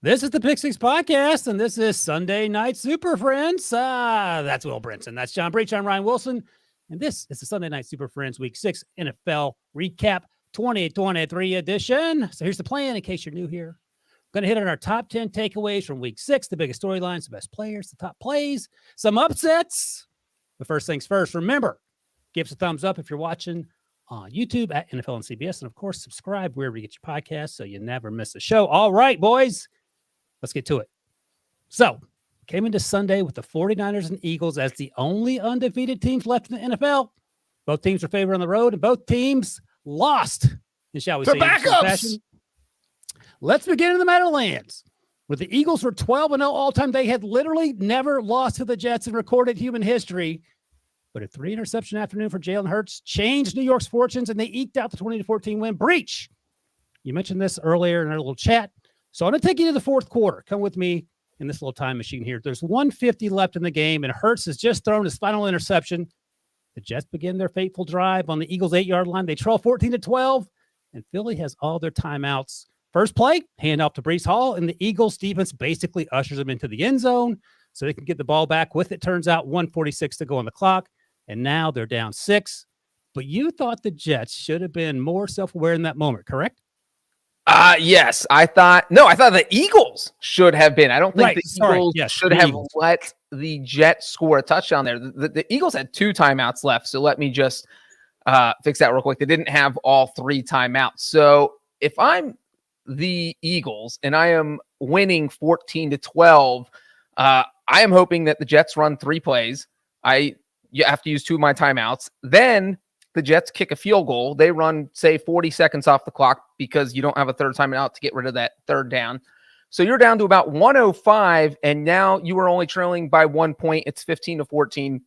This is the Pick Six Podcast, and this is Sunday Night Super Friends. That's Will Brinson. That's John Breech. I'm Ryan Wilson, and this is the Sunday Night Super Friends Week 6 NFL Recap 2023 edition. So here's the plan in case you're new here. We're going to hit on our top 10 takeaways from Week 6, the biggest storylines, the best players, the top plays, some upsets. But first things first, remember, give us a thumbs up if you're watching on YouTube at NFL and CBS, and of course, subscribe wherever you get your podcasts so you never miss a show. All right, boys. Let's get to it. So, came into Sunday with the 49ers and Eagles as the only undefeated teams left in the NFL. Both teams were favored on the road, and both teams lost. And shall we say, backups. Let's begin in the Meadowlands. Where the Eagles were 12-0 all-time, they had literally never lost to the Jets in recorded human history. But a 3-interception afternoon for Jalen Hurts changed New York's fortunes, and they eked out the 20-14 win. Breech, you mentioned this earlier in our little chat. So I'm going to take you to the fourth quarter. Come with me in this little time machine here. There's 150 left in the game, and Hurts has just thrown his final interception. The Jets begin their fateful drive on the Eagles' 8-yard line. They trail 14-12, and Philly has all their timeouts. First play, hand off to Breece Hall, and the Eagles' defense basically ushers them into the end zone so they can get the ball back. With it, turns out 1:46 to go on the clock, and now they're down 6. But you thought the Jets should have been more self-aware in that moment, correct? Yes, I thought the Eagles should have been. I don't think Eagles should have let the Jets score a touchdown there. The Eagles had 2 timeouts left, so let me just fix that real quick. They didn't have all 3 timeouts. So if I'm the Eagles and I am winning 14-12, I am hoping that the Jets run 3 plays. You have to use 2 of my timeouts. Then the Jets kick a field goal. They run, say, 40 seconds off the clock because you don't have a third timeout to get rid of that third down. So you're down to about 105, and now you are only trailing by 1 point. It's 15-14.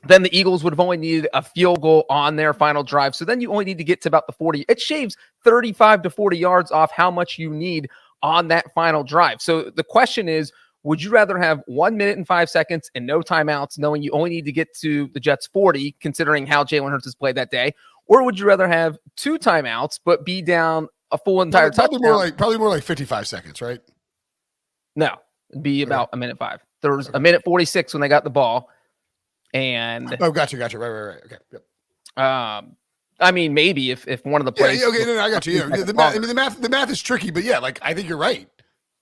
Then the Eagles would have only needed a field goal on their final drive. So then you only need to get to about the 40. It shaves 35 to 40 yards off how much you need on that final drive. So the question is, would you rather have 1 minute and 5 seconds and no timeouts, knowing you only need to get to the Jets 40, considering how Jalen Hurts has played that day? Or would you rather have 2 timeouts, but be down a full entire touchdown? Probably more like 55 seconds, right? No, it'd be about a minute 5. There was a minute 46 when they got the ball. And gotcha. Right. Okay. Yep. I mean, maybe if one of the plays. Yeah, okay, no, I got you. Yeah. The math is tricky, but yeah, like I think you're right.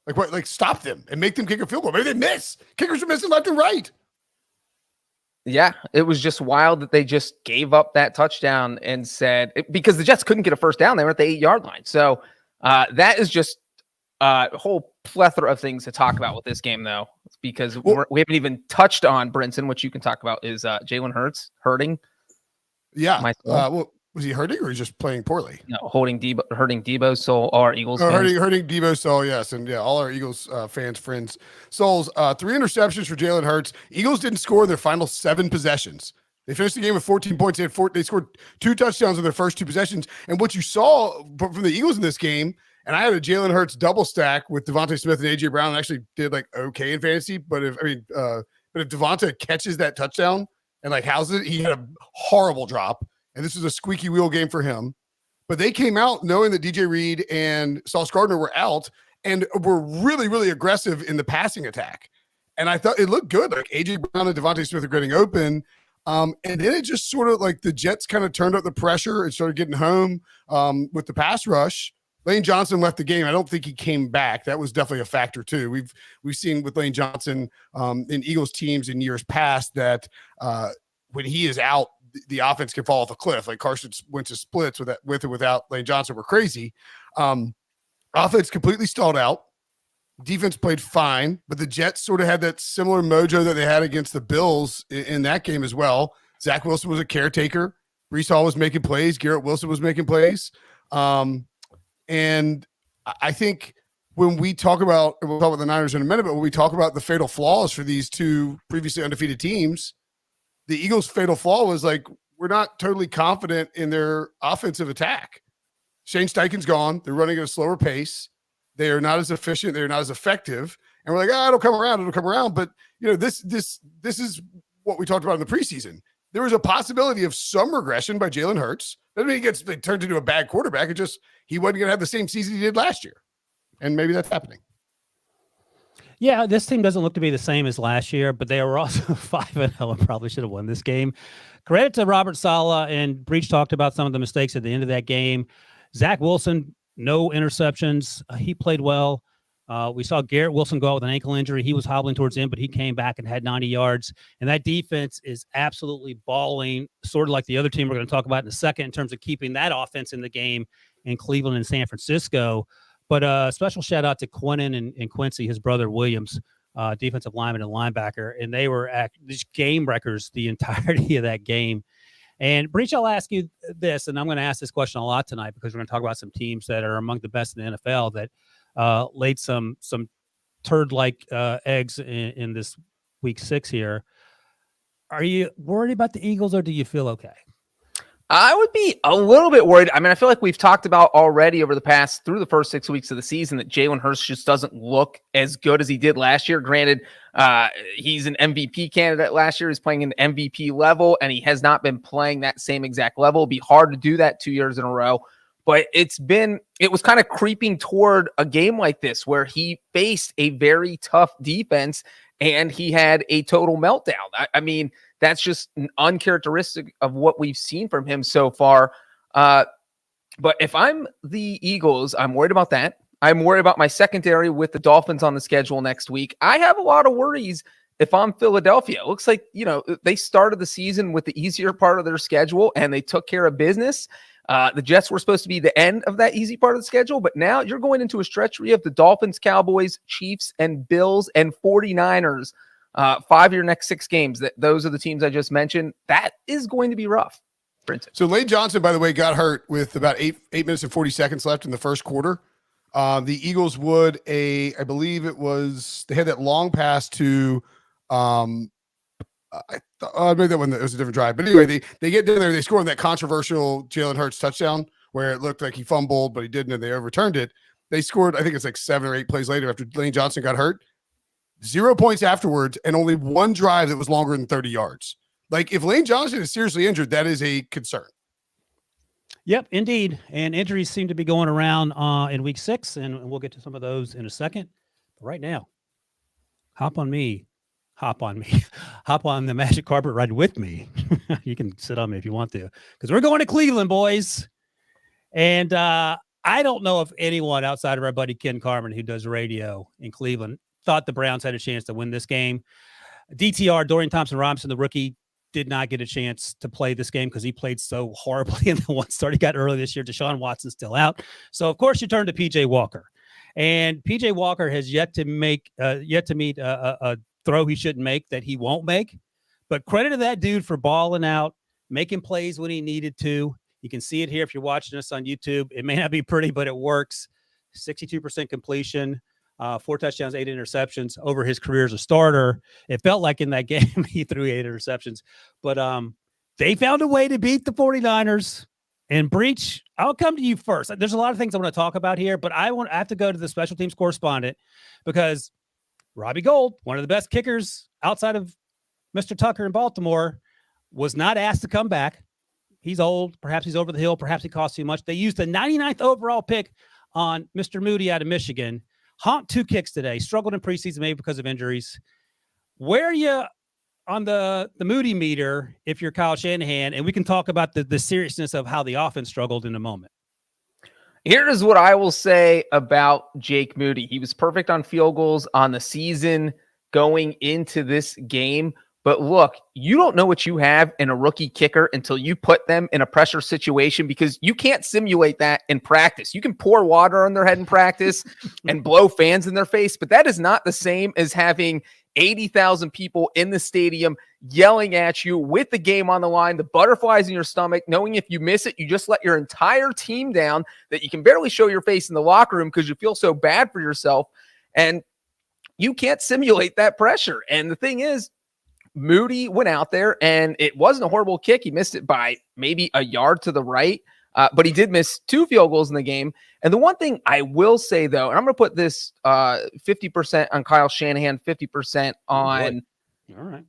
Like stop them and make them kick a field goal. Maybe they miss. Kickers are missing left and right. Yeah, it was just wild that they just gave up that touchdown and said, because the Jets couldn't get a first down. They were at the 8-yard line. So that is just a whole plethora of things to talk about with this game, though, because we haven't even touched on Brinson. What you can talk about is Jalen Hurts hurting. Yeah. Was he hurting or he's just playing poorly? No, hurting Debo's soul. All our Eagles fans. Hurting Debo's soul, yes. And yeah, all our Eagles friends' souls. 3 interceptions for Jalen Hurts. Eagles didn't score their final 7 possessions. They finished the game with 14 points. They scored 2 touchdowns in their first 2 possessions. And what you saw from the Eagles in this game, and I had a Jalen Hurts double stack with Devontae Smith and A.J. Brown, and actually did like okay in fantasy. But if Devontae catches that touchdown and like houses it, he had a horrible drop. And this is a squeaky wheel game for him. But they came out knowing that DJ Reed and Sauce Gardner were out and were really, really aggressive in the passing attack. And I thought it looked good. Like A.J. Brown and Devontae Smith are getting open. And then it just sort of like the Jets kind of turned up the pressure and started getting home with the pass rush. Lane Johnson left the game. I don't think he came back. That was definitely a factor too. We've seen with Lane Johnson in Eagles teams in years past that when he is out, the offense can fall off a cliff. Like Carson Wentz's splits with or without Lane Johnson were crazy. Offense completely stalled out. Defense played fine, but the Jets sort of had that similar mojo that they had against the Bills in that game as well. Zach Wilson was a caretaker. Breece Hall was making plays. Garrett Wilson was making plays. And I think when we talk about, and we'll talk about the Niners in a minute, but when we talk about the fatal flaws for these 2 previously undefeated teams, the Eagles' fatal flaw was like, we're not totally confident in their offensive attack. Shane Steichen's gone. They're running at a slower pace. They are not as efficient. They're not as effective. And we're like, it'll come around. But, this is what we talked about in the preseason. There was a possibility of some regression by Jalen Hurts. Doesn't mean he gets turned into a bad quarterback. It just, he wasn't going to have the same season he did last year. And maybe that's happening. Yeah, this team doesn't look to be the same as last year, but they were also 5-0 and probably should have won this game. Credit to Robert Saleh, and Breech talked about some of the mistakes at the end of that game. Zach Wilson, no interceptions. He played well. We saw Garrett Wilson go out with an ankle injury. He was hobbling towards the end, but he came back and had 90 yards. And that defense is absolutely balling, sort of like the other team we're going to talk about in a second in terms of keeping that offense in the game in Cleveland and San Francisco. But special shout out to Quinnen and Quincy, his brother Williams, defensive lineman and linebacker. And they were just game wreckers the entirety of that game. And Breech, I'll ask you this, and I'm going to ask this question a lot tonight because we're going to talk about some teams that are among the best in the NFL that laid some turd-like eggs in this week 6 here. Are you worried about the Eagles, or do you feel okay? I would be a little bit worried. I mean, I feel like we've talked about already through the first 6 weeks of the season that Jalen Hurts just doesn't look as good as he did last year. Granted, he's an MVP candidate last year. He's playing an MVP level, and he has not been playing that same exact level. It'd be hard to do that 2 years in a row. But it was kind of creeping toward a game like this where he faced a very tough defense and he had a total meltdown. I mean, that's just uncharacteristic of what we've seen from him so far. But if I'm the Eagles, I'm worried about that. I'm worried about my secondary with the Dolphins on the schedule next week. I have a lot of worries if I'm Philadelphia. It looks like, they started the season with the easier part of their schedule and they took care of business. The Jets were supposed to be the end of that easy part of the schedule, but now you're going into a stretch where you have the Dolphins, Cowboys, Chiefs, and Bills, and 49ers. 5 your next 6 games. Those are the teams I just mentioned. That is going to be rough. So Lane Johnson, by the way, got hurt with about 8 minutes and 40 seconds left in the first quarter. The Eagles I believe it was, they had that long pass to, maybe that one, it was a different drive. But anyway, they get down there, they score on that controversial Jalen Hurts touchdown where it looked like he fumbled, but he didn't, and they overturned it. They scored, I think it's like 7 or 8 plays later after Lane Johnson got hurt. 0 points afterwards, and only one drive that was longer than 30 yards. Like, if Lane Johnson is seriously injured, that is a concern. Yep, indeed. And injuries seem to be going around in week 6, and we'll get to some of those in a second. But right now, hop on the magic carpet ride with me. You can sit on me if you want to, because we're going to Cleveland, boys. And I don't know if anyone outside of our buddy Ken Carmen, who does radio in Cleveland, thought the Browns had a chance to win this game. DTR, Dorian Thompson-Robinson, the rookie, did not get a chance to play this game because he played so horribly in the one start he got early this year. Deshaun Watson's still out. So, of course, you turn to P.J. Walker. And P.J. Walker has yet to meet a throw he shouldn't make that he won't make. But credit to that dude for balling out, making plays when he needed to. You can see it here if you're watching us on YouTube. It may not be pretty, but it works. 62% completion. 4 touchdowns, 8 interceptions over his career as a starter. It felt like in that game he threw 8 interceptions. But they found a way to beat the 49ers. And Breech, I'll come to you first. There's a lot of things I want to talk about here, but I have to go to the special teams correspondent because Robbie Gould, one of the best kickers outside of Mr. Tucker in Baltimore, was not asked to come back. He's old. Perhaps he's over the hill. Perhaps he costs too much. They used the 99th overall pick on Mr. Moody out of Michigan. Honked 2 kicks today. Struggled in preseason, maybe because of injuries. Where are you on the Moody meter if you're Kyle Shanahan? And we can talk about the seriousness of how the offense struggled in a moment. Here is what I will say about Jake Moody. He was perfect on field goals on the season going into this game. But look, you don't know what you have in a rookie kicker until you put them in a pressure situation, because you can't simulate that in practice. You can pour water on their head in practice and blow fans in their face, but that is not the same as having 80,000 people in the stadium yelling at you with the game on the line, the butterflies in your stomach, knowing if you miss it, you just let your entire team down, that you can barely show your face in the locker room because you feel so bad for yourself. And you can't simulate that pressure. And the thing is, Moody went out there and it wasn't a horrible kick. He missed it by maybe a yard to the right, but he did miss 2 field goals in the game. And the one thing I will say, though, and I'm going to put this 50% on Kyle Shanahan, 50% on All right.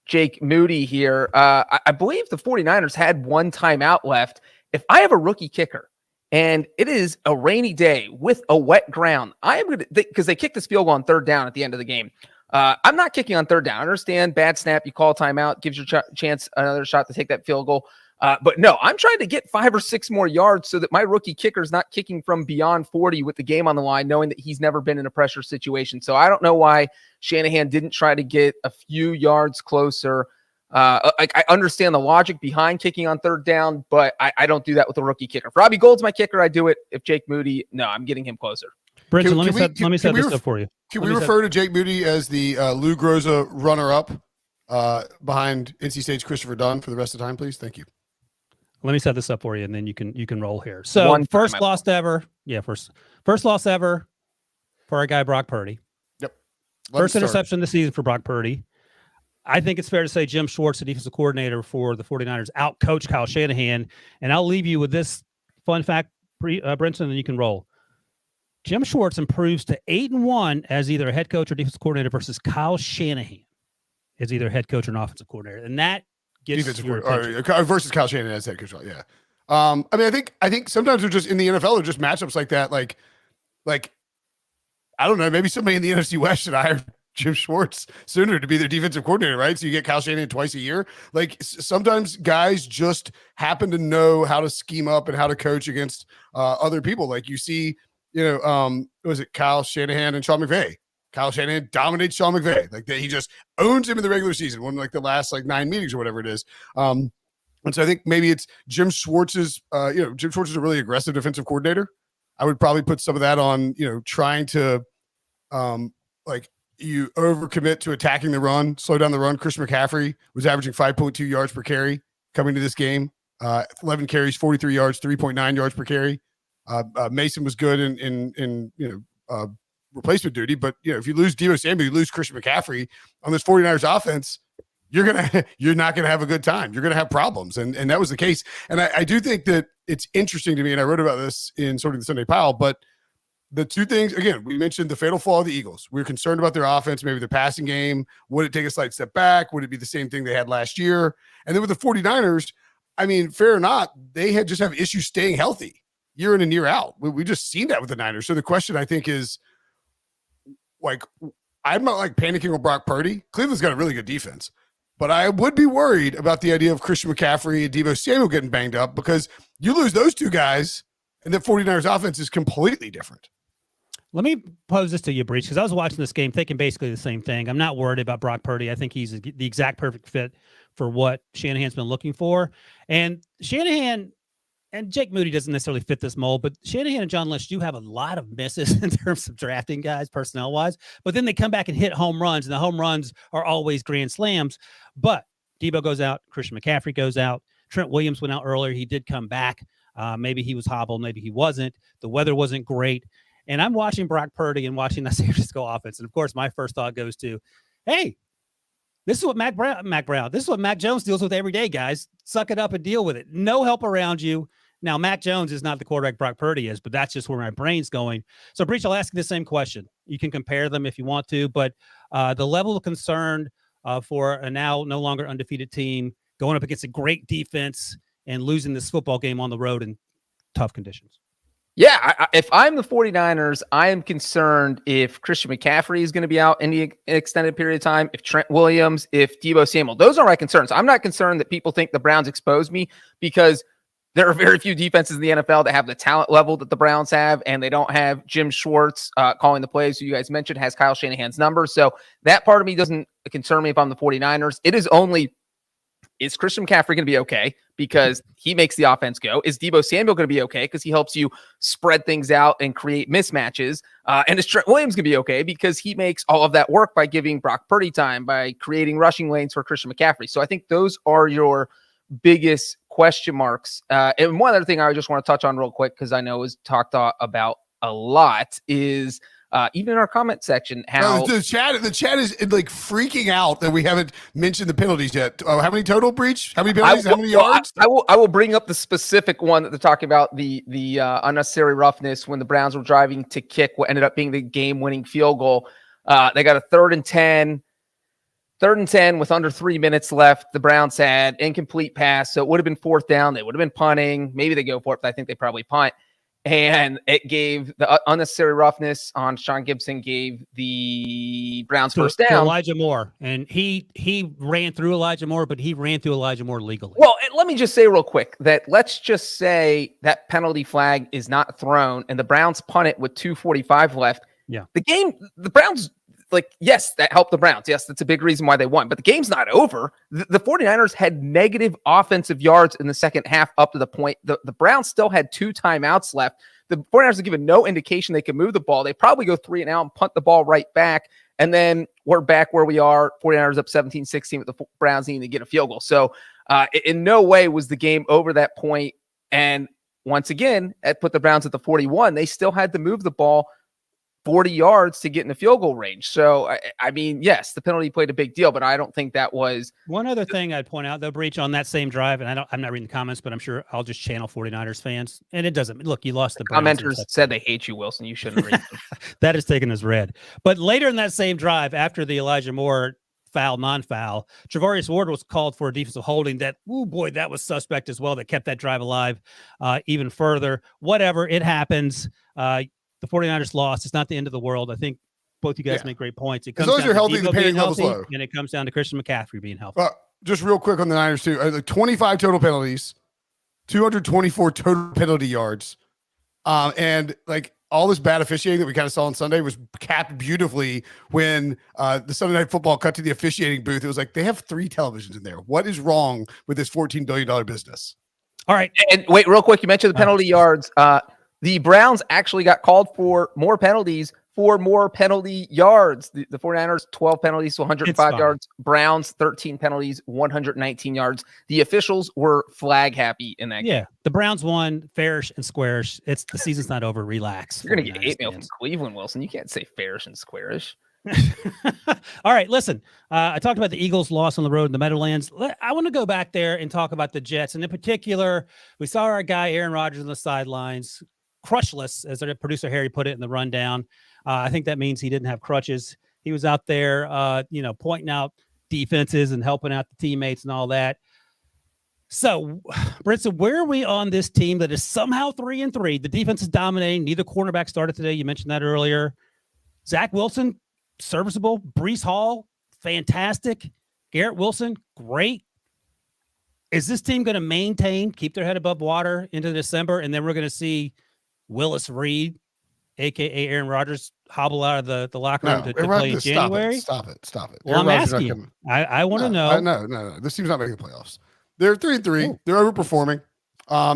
Jake Moody here. I believe the 49ers had 1 timeout left. If I have a rookie kicker and it is a rainy day with a wet ground. I am going to, because they kicked this field goal on third down at the end of the game. I'm not kicking on third down. I understand bad snap. You call timeout, gives your chance another shot to take that field goal. But no, I'm trying to get 5 or 6 more yards so that my rookie kicker is not kicking from beyond 40 with the game on the line, knowing that he's never been in a pressure situation. So I don't know why Shanahan didn't try to get a few yards closer. I understand the logic behind kicking on third down, but I don't do that with a rookie kicker. If Robbie Gould's my kicker, I do it. If Jake Moody, no, I'm getting him closer. Brinson, let me set this up for you. Can we refer to Jake Moody as the Lou Groza runner-up behind NC State's Christopher Dunn for the rest of the time, please? Thank you. Let me set this up for you, and then you can roll here. So first loss ever for our guy Brock Purdy. Yep. First interception this season for Brock Purdy. I think it's fair to say Jim Schwartz, the defensive coordinator for the 49ers, out-coached Kyle Shanahan. And I'll leave you with this fun fact, Brinson, and you can roll. Jim Schwartz improves to 8-1 as either a head coach or defensive coordinator versus Kyle Shanahan as either a head coach or an offensive coordinator. And that gets versus Kyle Shanahan as head coach. Yeah. I mean, I think sometimes they're just in the NFL, they're just matchups like that. Like, I don't know, maybe somebody in the NFC West should hire Jim Schwartz sooner to be their defensive coordinator, right? So you get Kyle Shanahan twice a year. Like sometimes guys just happen to know how to scheme up and how to coach against other people. Like you see, was it Kyle Shanahan and Sean McVay? Kyle Shanahan dominates Sean McVay. Like he just owns him in the regular season, won like the last 9 meetings or whatever it is. And so I think maybe it's Jim Schwartz's, Jim Schwartz is a really aggressive defensive coordinator. I would probably put some of that on, trying to you overcommit to attacking the run, slow down the run. Christian McCaffrey was averaging 5.2 yards per carry coming to this game. 11 carries, 43 yards, 3.9 yards per carry. Mason was good in replacement duty, but if you lose Deebo Samuel, you lose Christian McCaffrey on this 49ers offense, you're not gonna have a good time. You're gonna have problems, and that was the case. And I do think that it's interesting to me, and I wrote about this in Sorting the Sunday Pile, but the two things, again, we mentioned the fatal flaw of the Eagles. We were concerned about their offense, maybe their passing game. Would it take a slight step back? Would it be the same thing they had last year? And then with the 49ers, I mean, fair or not, they just have issues staying healthy year in and year out. We just seen that with the Niners. So the question, I think, is, I'm not panicking with Brock Purdy. Cleveland's got a really good defense. But I would be worried about the idea of Christian McCaffrey and Deebo Samuel getting banged up, because you lose those two guys, and the 49ers offense is completely different. Let me pose this to you, Breech, because I was watching this game thinking basically the same thing. I'm not worried about Brock Purdy. I think he's the exact perfect fit for what Shanahan's been looking for. And Shanahan and Jake Moody doesn't necessarily fit this mold, but Shanahan and John Lynch do have a lot of misses in terms of drafting guys personnel-wise. But then they come back and hit home runs, and the home runs are always grand slams. But Deebo goes out. Christian McCaffrey goes out. Trent Williams went out earlier. He did come back. Maybe he was hobbled. Maybe he wasn't. The weather wasn't great. And I'm watching Brock Purdy and watching the San Francisco offense. And, of course, my first thought goes to, hey, this is what Mac Brown, this is what Mac Jones deals with every day, guys. Suck it up and deal with it. No help around you. Now, Mac Jones is not the quarterback Brock Purdy is, but that's just where my brain's going. So, Breech, I'll ask you the same question. You can compare them if you want to, but the level of concern for a now no longer undefeated team going up against a great defense and losing this football game on the road in tough conditions. Yeah, if I'm the 49ers, I am concerned if Christian McCaffrey is going to be out any extended period of time, if Trent Williams, if Deebo Samuel. Those are my concerns. I'm not concerned that people think the Browns exposed me, because there are very few defenses in the NFL that have the talent level that the Browns have, and they don't have Jim Schwartz calling the plays, who you guys mentioned has Kyle Shanahan's number. So that part of me doesn't concern me if I'm the 49ers. It is only, is Christian McCaffrey going to be okay because he makes the offense go? Is Deebo Samuel going to be okay because he helps you spread things out and create mismatches? And is Trent Williams going to be okay because he makes all of that work by giving Brock Purdy time, by creating rushing lanes for Christian McCaffrey? So I think those are your biggest question marks. And one other thing I just want to touch on real quick, because I know is talked about a lot, is even in our comment section, how the chat is freaking out that we haven't mentioned the penalties yet. How many total, Breech? How many penalties? How many yards? I will bring up the specific one that they're talking about, the unnecessary roughness when the Browns were driving to kick what ended up being the game-winning field goal. They got a 3rd and 10 with under 3 minutes left. The Browns had incomplete pass, so it would have been 4th down. They would have been punting. Maybe they go for it, but I think they probably punt. and it gave the unnecessary roughness on Sean Gibson, gave the Browns first down. Elijah Moore, and he ran through Elijah Moore, but he ran through Elijah Moore legally. Well, and let me just say real quick that let's just say that penalty flag is not thrown and the Browns punt it with 2:45 left. Yeah. The Browns, yes, that helped the Browns. Yes, that's a big reason why they won, but the game's not over. The 49ers had negative offensive yards in the second half up to the point. The Browns still had 2 timeouts left. The 49ers have given no indication they can move the ball. They probably go 3 and out and punt the ball right back. And then we're back where we are. 49ers up 17-16 with the Browns needing to get a field goal. So in no way was the game over that point. And once again, it put the Browns at the 41. They still had to move the ball 40 yards to get in the field goal range. So, I mean, yes, the penalty played a big deal, but I don't think that was... One other thing I'd point out, though, Breech, on that same drive, and I'm not reading the comments, but I'm sure I'll just channel 49ers fans, and it doesn't... Look, you lost the Browns. Commenters said they hate you, Wilson. You shouldn't read them. That is taken as read. But later in that same drive, after the Elijah Moore foul, non-foul, Trevorius Ward was called for a defensive holding that, oh boy, that was suspect as well, that kept that drive alive even further. Whatever, it happens. The 49ers lost. It's not the end of the world. I think both you guys make great points. It comes as long as down you're to healthy, the panic level's low. And it comes down to Christian McCaffrey being healthy. Just real quick on the Niners, too. 25 total penalties, 224 total penalty yards. And all this bad officiating that we kind of saw on Sunday was capped beautifully when the Sunday Night Football cut to the officiating booth. It was like, they have 3 televisions in there. What is wrong with this $14 billion business? All right. And wait, real quick. You mentioned the penalty yards. The Browns actually got called for more penalties for more penalty yards. The 49ers, 12 penalties to 105 yards. Browns, 13 penalties, 119 yards. The officials were flag happy in that game. Yeah, the Browns won fairish and squarish. The season's not over. Relax. You're going to get hate mail from Cleveland, Wilson. You can't say fairish and squarish. All right, listen. I talked about the Eagles' loss on the road in the Meadowlands. I want to go back there and talk about the Jets. And in particular, we saw our guy Aaron Rodgers on the sidelines, crutchless, as our producer Harry put it in the rundown. I think that means he didn't have crutches. He was out there, pointing out defenses and helping out the teammates and all that. So, Brinson, where are we on this team that is somehow 3-3? The defense is dominating. Neither cornerback started today. You mentioned that earlier. Zach Wilson, serviceable. Breece Hall, fantastic. Garrett Wilson, great. Is this team going to maintain, keep their head above water into December, and then we're going to see Willis Reed, a.k.a. Aaron Rodgers, hobble out of the locker room to play in January? Stop it. Well, I'm asking you. I want to know. No. This team's not making the playoffs. They're 3-3. They're overperforming.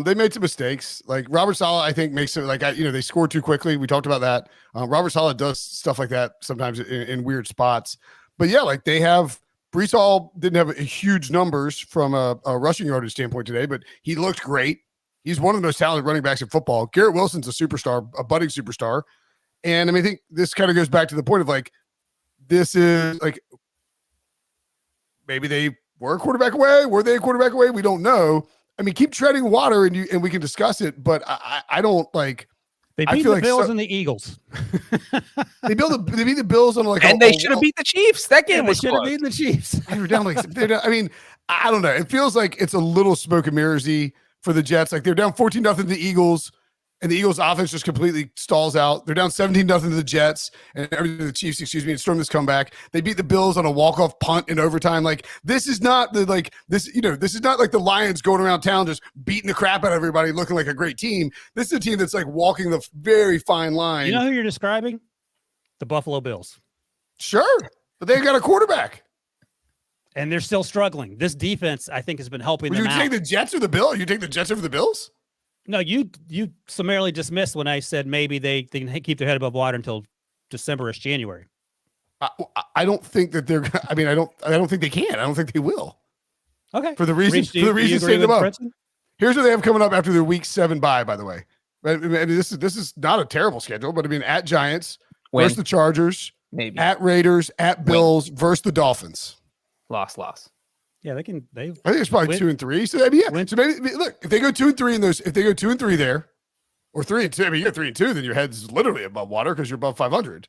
They made some mistakes. Like Robert Saleh, I think, makes it they score too quickly. We talked about that. Robert Saleh does stuff like that sometimes in weird spots. But yeah, they have Breece Hall didn't have huge numbers from a rushing yardage standpoint today, but he looked great. He's one of the most talented running backs in football. Garrett Wilson's a superstar, a budding superstar. And I think this kind of goes back to the point of this is maybe they were a quarterback away. Were they a quarterback away? We don't know. Keep treading water and we can discuss it, but I don't like. They beat the Bills and the Eagles. They beat the Bills on and they should have beat the Chiefs. That game was should have beaten the Chiefs. They were down I don't know. It feels like it's a little smoke and mirrors-y for the Jets. They're down 14-0 to the Eagles, and the Eagles' offense just completely stalls out. They're down 17-0 to the Jets, and the Chiefs, and storm this comeback. They beat the Bills on a walk-off punt in overtime. This is not this is not like the Lions going around town just beating the crap out of everybody, looking like a great team. This is a team that's walking the very fine line. You know who you're describing? The Buffalo Bills. Sure, but they got a quarterback. And they're still struggling. This defense, I think, has been helping them out. You take the Jets or the Bills? You take the Jets over the Bills? No, you summarily dismissed when I said maybe they can keep their head above water until December-ish, January. I don't think that they're. I don't think they can. I don't think they will. Okay. For the reason stated above. Here's what they have coming up after their Week 7 bye. By the way, this is not a terrible schedule, but at Giants versus the Chargers, maybe at Raiders, at Bills versus the Dolphins. Loss. Yeah, I think it's probably 2-3. So maybe look, if they go 2-3 in those, if they go 2-3 there, or 3-2, you're 3-2, then your head's literally above water because you're above 500.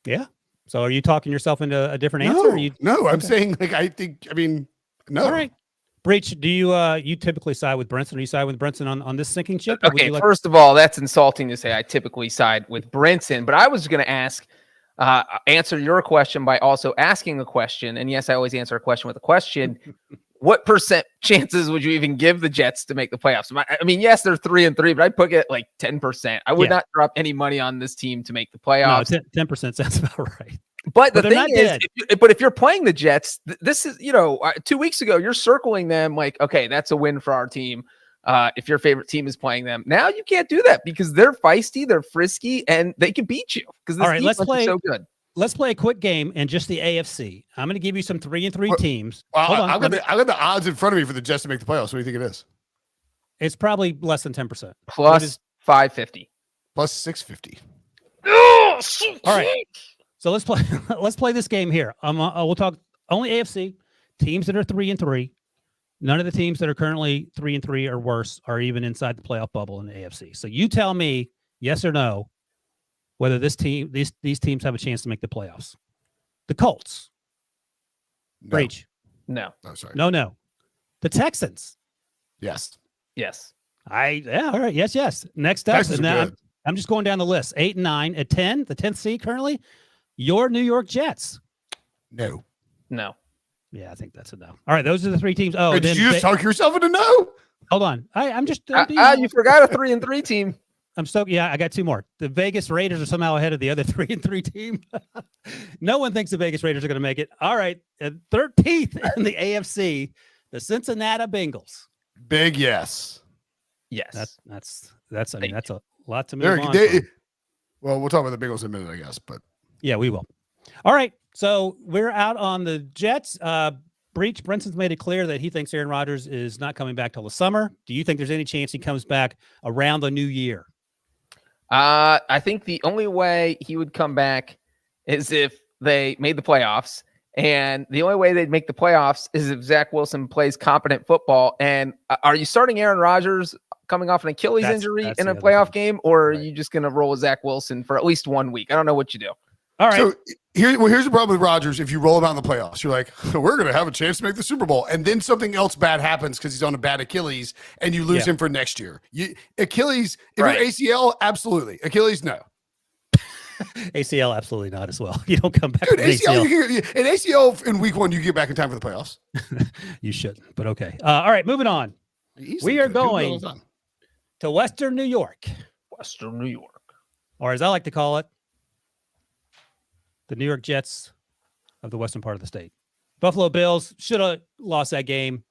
Yeah. So are you talking yourself into a different answer? No, I'm saying I think. No. All right. Breech, do you typically side with Brinson? Or you side with Brinson on this sinking ship? Okay, first of all, that's insulting to say I typically side with Brinson, but I was going to answer your question by also asking a question. And yes, I always answer a question with a question. What percent chances would you even give the Jets to make the playoffs? I mean, yes, they're 3-3, but I'd put it like 10%. I would not drop any money on this team to make the playoffs. No, 10% sounds about right. But the thing is, if you're playing the Jets, this is, 2 weeks ago, you're circling them like, okay, that's a win for our team. If your favorite team is playing them. Now you can't do that because they're feisty, they're frisky, and they can beat you because this defense is so good. Let's play a quick game in just the AFC. I'm going to give you some 3-3 teams. Hold on. I got the odds in front of me for the Jets to make the playoffs. What do you think it is? It's probably less than 10%. Plus 550. Plus 650. Oh, all right. So let's play this game here. We'll talk only AFC teams that are 3-3. None of the teams that are currently 3-3 or worse are even inside the playoff bubble in the AFC. So you tell me yes or no whether these teams have a chance to make the playoffs. The Colts. No. Breech. No. Oh, sorry. No. The Texans. Yes. All right. Yes. Next up, and now I'm just going down the list. 8 and 9 at 10, the 10th seed currently. Your New York Jets. No. Yeah, I think that's a no. All right, those are the 3 teams. Oh, did you just talk yourself into no? Hold on. I'm just. You forgot a 3-3 team. I'm stoked. Yeah, I got 2 more. The Vegas Raiders are somehow ahead of the other 3-3 team. No one thinks the Vegas Raiders are going to make it. All right, 13th in the AFC, the Cincinnati Bengals. Big yes. Yes. That's a lot to move on. Well, we'll talk about the Bengals in a minute, I guess, but yeah, we will. All right, so we're out on the Jets. Breech, Brinson's made it clear that he thinks Aaron Rodgers is not coming back till the summer. Do you think there's any chance he comes back around the new year? I think the only way he would come back is if they made the playoffs. And the only way they'd make the playoffs is if Zach Wilson plays competent football. And are you starting Aaron Rodgers coming off an Achilles injury in a playoff game, or are you just going to roll with Zach Wilson for at least 1 week? I don't know what you do. All right. So here's the problem with Rodgers. If you roll him out in the playoffs, you're like, we're going to have a chance to make the Super Bowl. And then something else bad happens because he's on a bad Achilles and you lose him for next year. Achilles, if you're ACL, absolutely. Achilles, no. ACL, absolutely not as well. You don't come back. Dude, ACL in week 1, you get back in time for the playoffs. You shouldn't, but okay. All right, moving on. We are going to Western New York. Or as I like to call it, the New York Jets of the western part of the state. Buffalo Bills should have lost that game.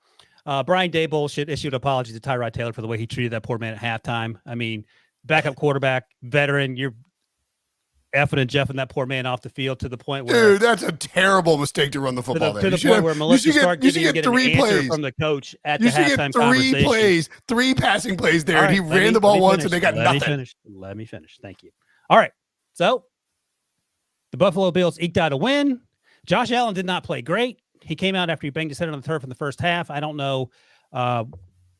Brian Daboll should issue an apology to Tyrod Taylor for the way he treated that poor man at halftime. I mean, backup quarterback, veteran, you're effing and jeffing that poor man off the field to the point where... Dude, that's a terrible mistake to run the football to the point where Melissa Stark didn't even get an answer from the coach at the halftime conversation. 3 passing plays there, and he ran the ball once, and they got nothing. Let me finish. Thank you. All right, so the Buffalo Bills eked out a win. Josh Allen did not play great. He came out after he banged his head on the turf in the first half. I don't know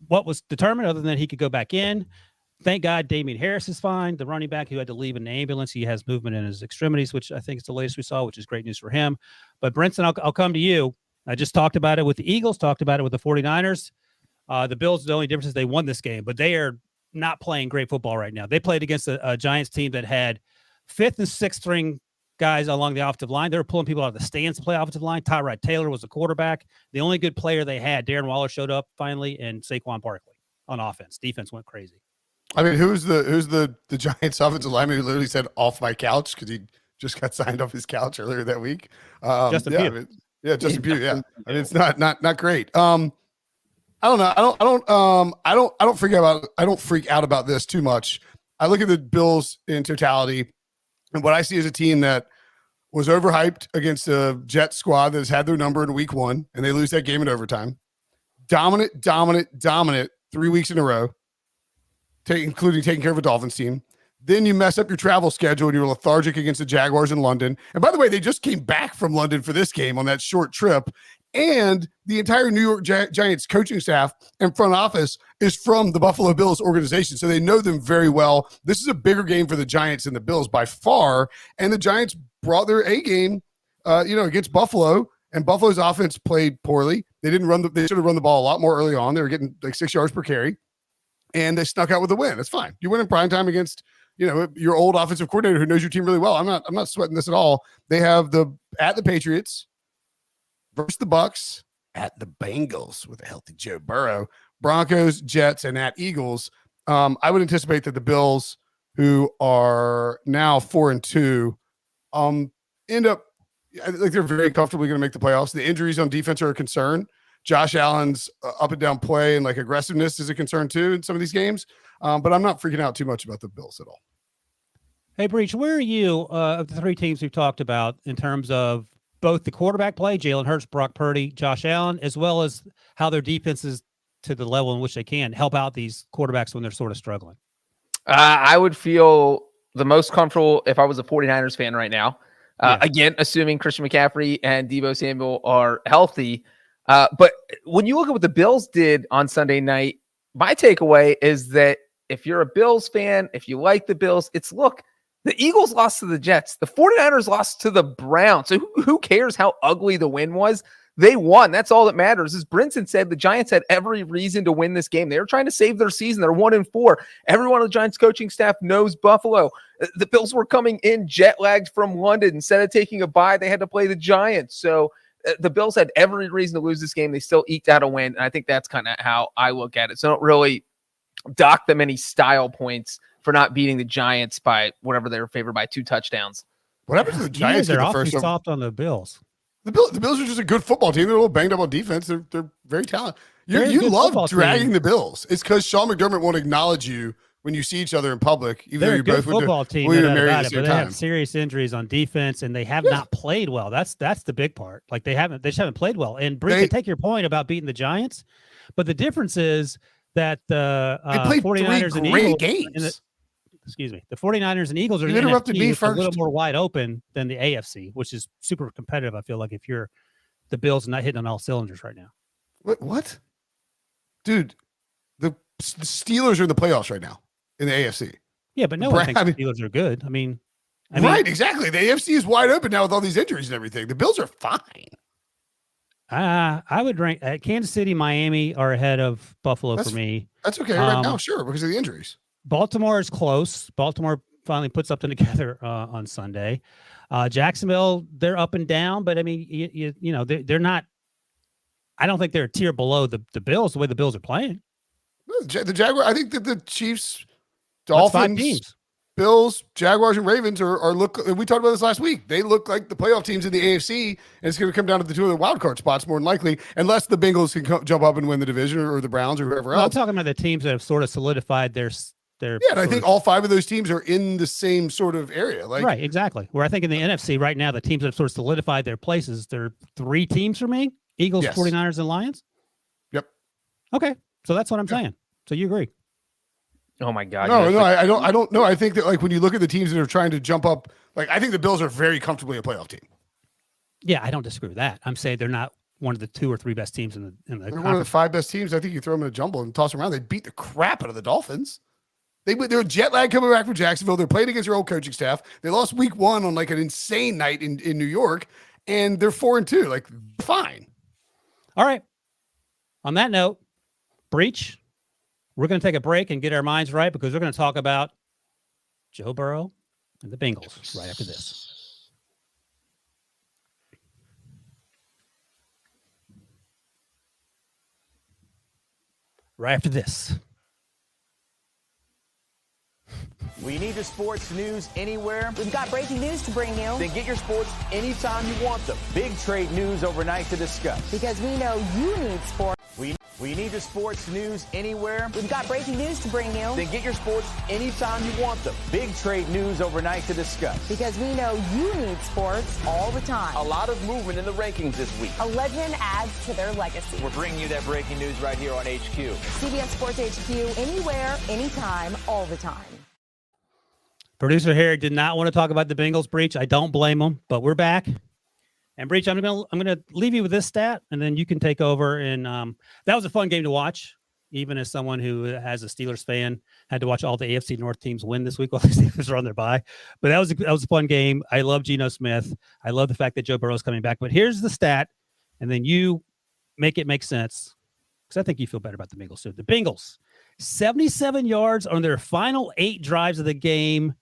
what was determined other than he could go back in. Thank God Damian Harris is fine. The running back who had to leave in an ambulance, he has movement in his extremities, which I think is the latest we saw, which is great news for him. But Brinson, I'll come to you. I just talked about it with the Eagles, talked about it with the 49ers. The Bills, the only difference is they won this game, but they are not playing great football right now. They played against a Giants team that had 5th and 6th string guys along the offensive line. They were pulling people out of the stands to play offensive line. Tyrod Taylor was the quarterback. The only good player they had, Darren Waller, showed up finally, and Saquon Barkley on offense. Defense went crazy. I mean, who's the Giants offensive lineman who literally said off my couch because he just got signed off his couch earlier that week? Justin Pugh. Justin Pugh. Yeah, I mean, it's not great. I don't know. I don't freak out about this too much. I look at the Bills in totality. And what I see is a team that was overhyped against a Jet squad that has had their number in week 1, and they lose that game in overtime. Dominant 3 weeks in a row, including taking care of a Dolphins team. Then you mess up your travel schedule and you're lethargic against the Jaguars in London. And by the way, they just came back from London for this game on that short trip. And the entire New York Giants coaching staff and front office is from the Buffalo Bills organization. So they know them very well. This is a bigger game for the Giants than the Bills by far. And the Giants brought their A game, against Buffalo. And Buffalo's offense played poorly. They didn't run they should have run the ball a lot more early on. They were getting like 6 yards per carry, and they snuck out with a win. It's fine. You win in prime time against, your old offensive coordinator who knows your team really well. I'm not sweating this at all. They have at the Patriots versus the Bucs, at the Bengals with a healthy Joe Burrow, Broncos, Jets, and at Eagles. I would anticipate that the Bills, who are now 4-2, end up like they're very comfortably going to make the playoffs. The injuries on defense are a concern. Josh Allen's up and down play and like aggressiveness is a concern too in some of these games. But I'm not freaking out too much about the Bills at all. Hey, Breech, where are you of the three teams we've talked about in terms of both the quarterback play, Jalen Hurts, Brock Purdy, Josh Allen, as well as how their defense is to the level in which they can help out these quarterbacks when they're sort of struggling? I would feel the most comfortable if I was a 49ers fan right now. Again, assuming Christian McCaffrey and Deebo Samuel are healthy. But when you look at what the Bills did on Sunday night, my takeaway is that if you're a Bills fan, if you like the Bills, the Eagles lost to the Jets. The 49ers lost to the Browns. So who cares how ugly the win was? They won. That's all that matters. As Brinson said, the Giants had every reason to win this game. They were trying to save their season. They're 1-4. Everyone on the Giants coaching staff knows Buffalo. The Bills were coming in jet lagged from London. Instead of taking a bye, they had to play the Giants. So the Bills had every reason to lose this game. They still eked out a win. And I think that's kind of how I look at it. So don't really dock them any style points for not beating the Giants by whatever they were favored by 2 touchdowns. What happens to the Giants? They're awfully soft on the Bills. The Bills are just a good football team. They're a little banged up on defense. They're very talented. You love dragging the Bills. It's because Sean McDermott won't acknowledge you when you see each other in public. Even though you're both football team, but they have serious injuries on defense, and they have not played well. That's the big part. Like they just haven't played well. And Brink, I take your point about beating the Giants, but the difference is that the 49ers and Eagles games. The 49ers and Eagles are in the NFC a little more wide open than the AFC, which is super competitive. I feel like if you're the Bills not hitting on all cylinders right now. What? Dude, the Steelers are in the playoffs right now in the AFC. Yeah, but no one thinks the Steelers are good. I mean, right, exactly. The AFC is wide open now with all these injuries and everything. The Bills are fine. I would rank Kansas City, Miami are ahead of Buffalo for me. That's okay right now, sure, because of the injuries. Baltimore is close. Baltimore finally put something together on Sunday. Jacksonville, they're up and down, but I mean, they're not. I don't think they're a tier below the Bills the way the Bills are playing. The Jaguars. I think that the Chiefs, Dolphins, Bills, Jaguars, and Ravens are look. We talked about this last week. They look like the playoff teams in the AFC, and it's going to come down to the 2 of the wild card spots more than likely, unless the Bengals can jump up and win the division, or the Browns, or whoever else. I'm talking about the teams that have sort of solidified their. And I think all 5 of those teams are in the same sort of area. Right, exactly. Where I think in the NFC right now, the teams that have sort of solidified their places, there are 3 teams for me: Eagles, 49ers, and Lions. Yep. Okay, so that's what I'm saying. So you agree? Oh my God! No, I don't know. I think that like when you look at the teams that are trying to jump up, like I think the Bills are very comfortably a playoff team. Yeah, I don't disagree with that. I'm saying they're not one of the 2 or 3 best teams in the. They're one of the 5 best teams. I think you throw them in a jumble and toss them around. They beat the crap out of the Dolphins. They're jet lag coming back from Jacksonville. They're playing against their old coaching staff. They lost week 1 on like an insane night in New York, and they're 4-2. Like, fine. All right. On that note, Breech, we're going to take a break and get our minds right because we're going to talk about Joe Burrow and the Bengals right after this. Right after this. We need the sports news anywhere. We've got breaking news to bring you. Then get your sports anytime you want them. Big trade news overnight to discuss. Because we know you need sports. We need the sports news anywhere. We've got breaking news to bring you. Then get your sports anytime you want them. Big trade news overnight to discuss. Because we know you need sports all the time. A lot of movement in the rankings this week. A legend adds to their legacy. We're bringing you that breaking news right here on HQ. CBS Sports HQ, anywhere, anytime, all the time. Producer Harry did not want to talk about the Bengals, Breech. I don't blame him, but we're back. And Breech, I'm gonna leave you with this stat, and then you can take over. And that was a fun game to watch, even as someone who has a Steelers fan, had to watch all the AFC North teams win this week while the Steelers are on their bye. But that was a fun game. I love Geno Smith. I love the fact that Joe Burrow is coming back. But here's the stat, and then you make it make sense, because I think you feel better about the Bengals too. The Bengals, 77 yards on their final 8 drives of the game,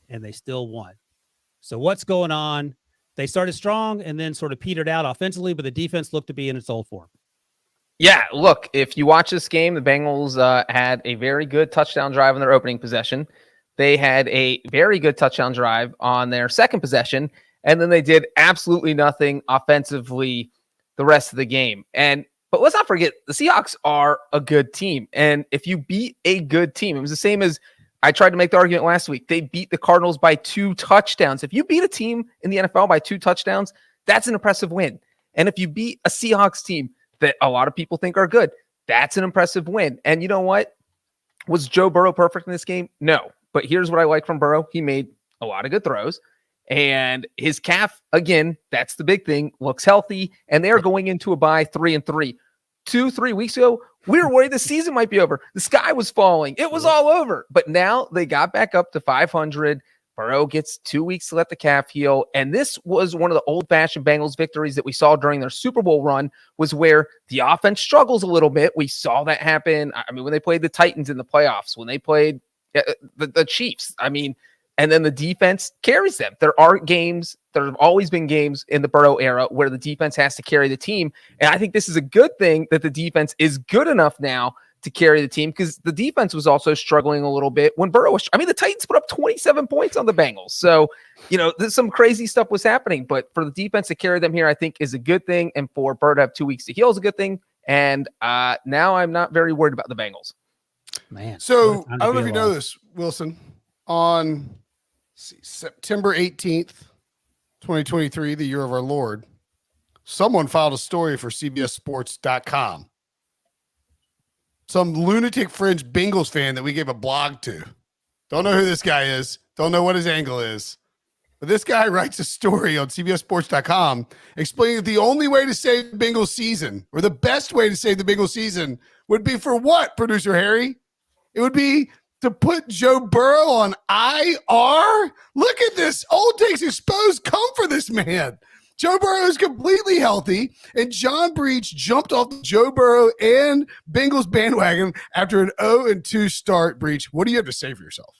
and they still won. So what's going on? They started strong and then sort of petered out offensively, but the defense looked to be in its old form. Yeah, look, if you watch this game, the Bengals had a very good touchdown drive on their opening possession. They had a very good touchdown drive on their second possession, and then they did absolutely nothing offensively the rest of the game. But let's not forget, the Seahawks are a good team. And if you beat a good team, it was the same as I tried to make the argument last week. They beat the Cardinals by 2 touchdowns. If you beat a team in the NFL by 2 touchdowns, that's an impressive win. And if you beat a Seahawks team that a lot of people think are good, that's an impressive win. And you know what? Was Joe Burrow perfect in this game? No. But here's what I like from Burrow. He made a lot of good throws. And his calf, again, that's the big thing, looks healthy. And they're going into a bye 3-3. 2-3 weeks ago, we were worried the season might be over. The sky was falling. It was all over. But now they got back up to 500. Burrow gets 2 weeks to let the calf heal. And this was one of the old-fashioned Bengals victories that we saw during their Super Bowl run, was where the offense struggles a little bit. We saw that happen. I mean, when they played the Titans in the playoffs, when they played the Chiefs, I mean, and then the defense carries them. There are games, there have always been games in the Burrow era where the defense has to carry the team. And I think this is a good thing that the defense is good enough now to carry the team, because the defense was also struggling a little bit when Burrow was, I mean, the Titans put up 27 points on the Bengals. So, you know, some crazy stuff was happening, but for the defense to carry them here, I think is a good thing. And for Burrow to have 2 weeks to heal is a good thing. And now I'm not very worried about the Bengals. Man. So I don't know if you know this, Wilson, on September 18th, 2023, the year of our Lord, someone filed a story for CBSSports.com. Some lunatic fringe Bengals fan that we gave a blog to. Don't know who this guy is. Don't know what his angle is. But this guy writes a story on CBSSports.com explaining that the only way to save the Bengals season, or the best way to save the Bengals season, would be for what, Producer Harry? It would be to put Joe Burrow on IR? Look at this. Old takes exposed. Come for this man. Joe Burrow is completely healthy, and John Breech jumped off the Joe Burrow and Bengals bandwagon after an 0-2 start. Breech, what do you have to say for yourself?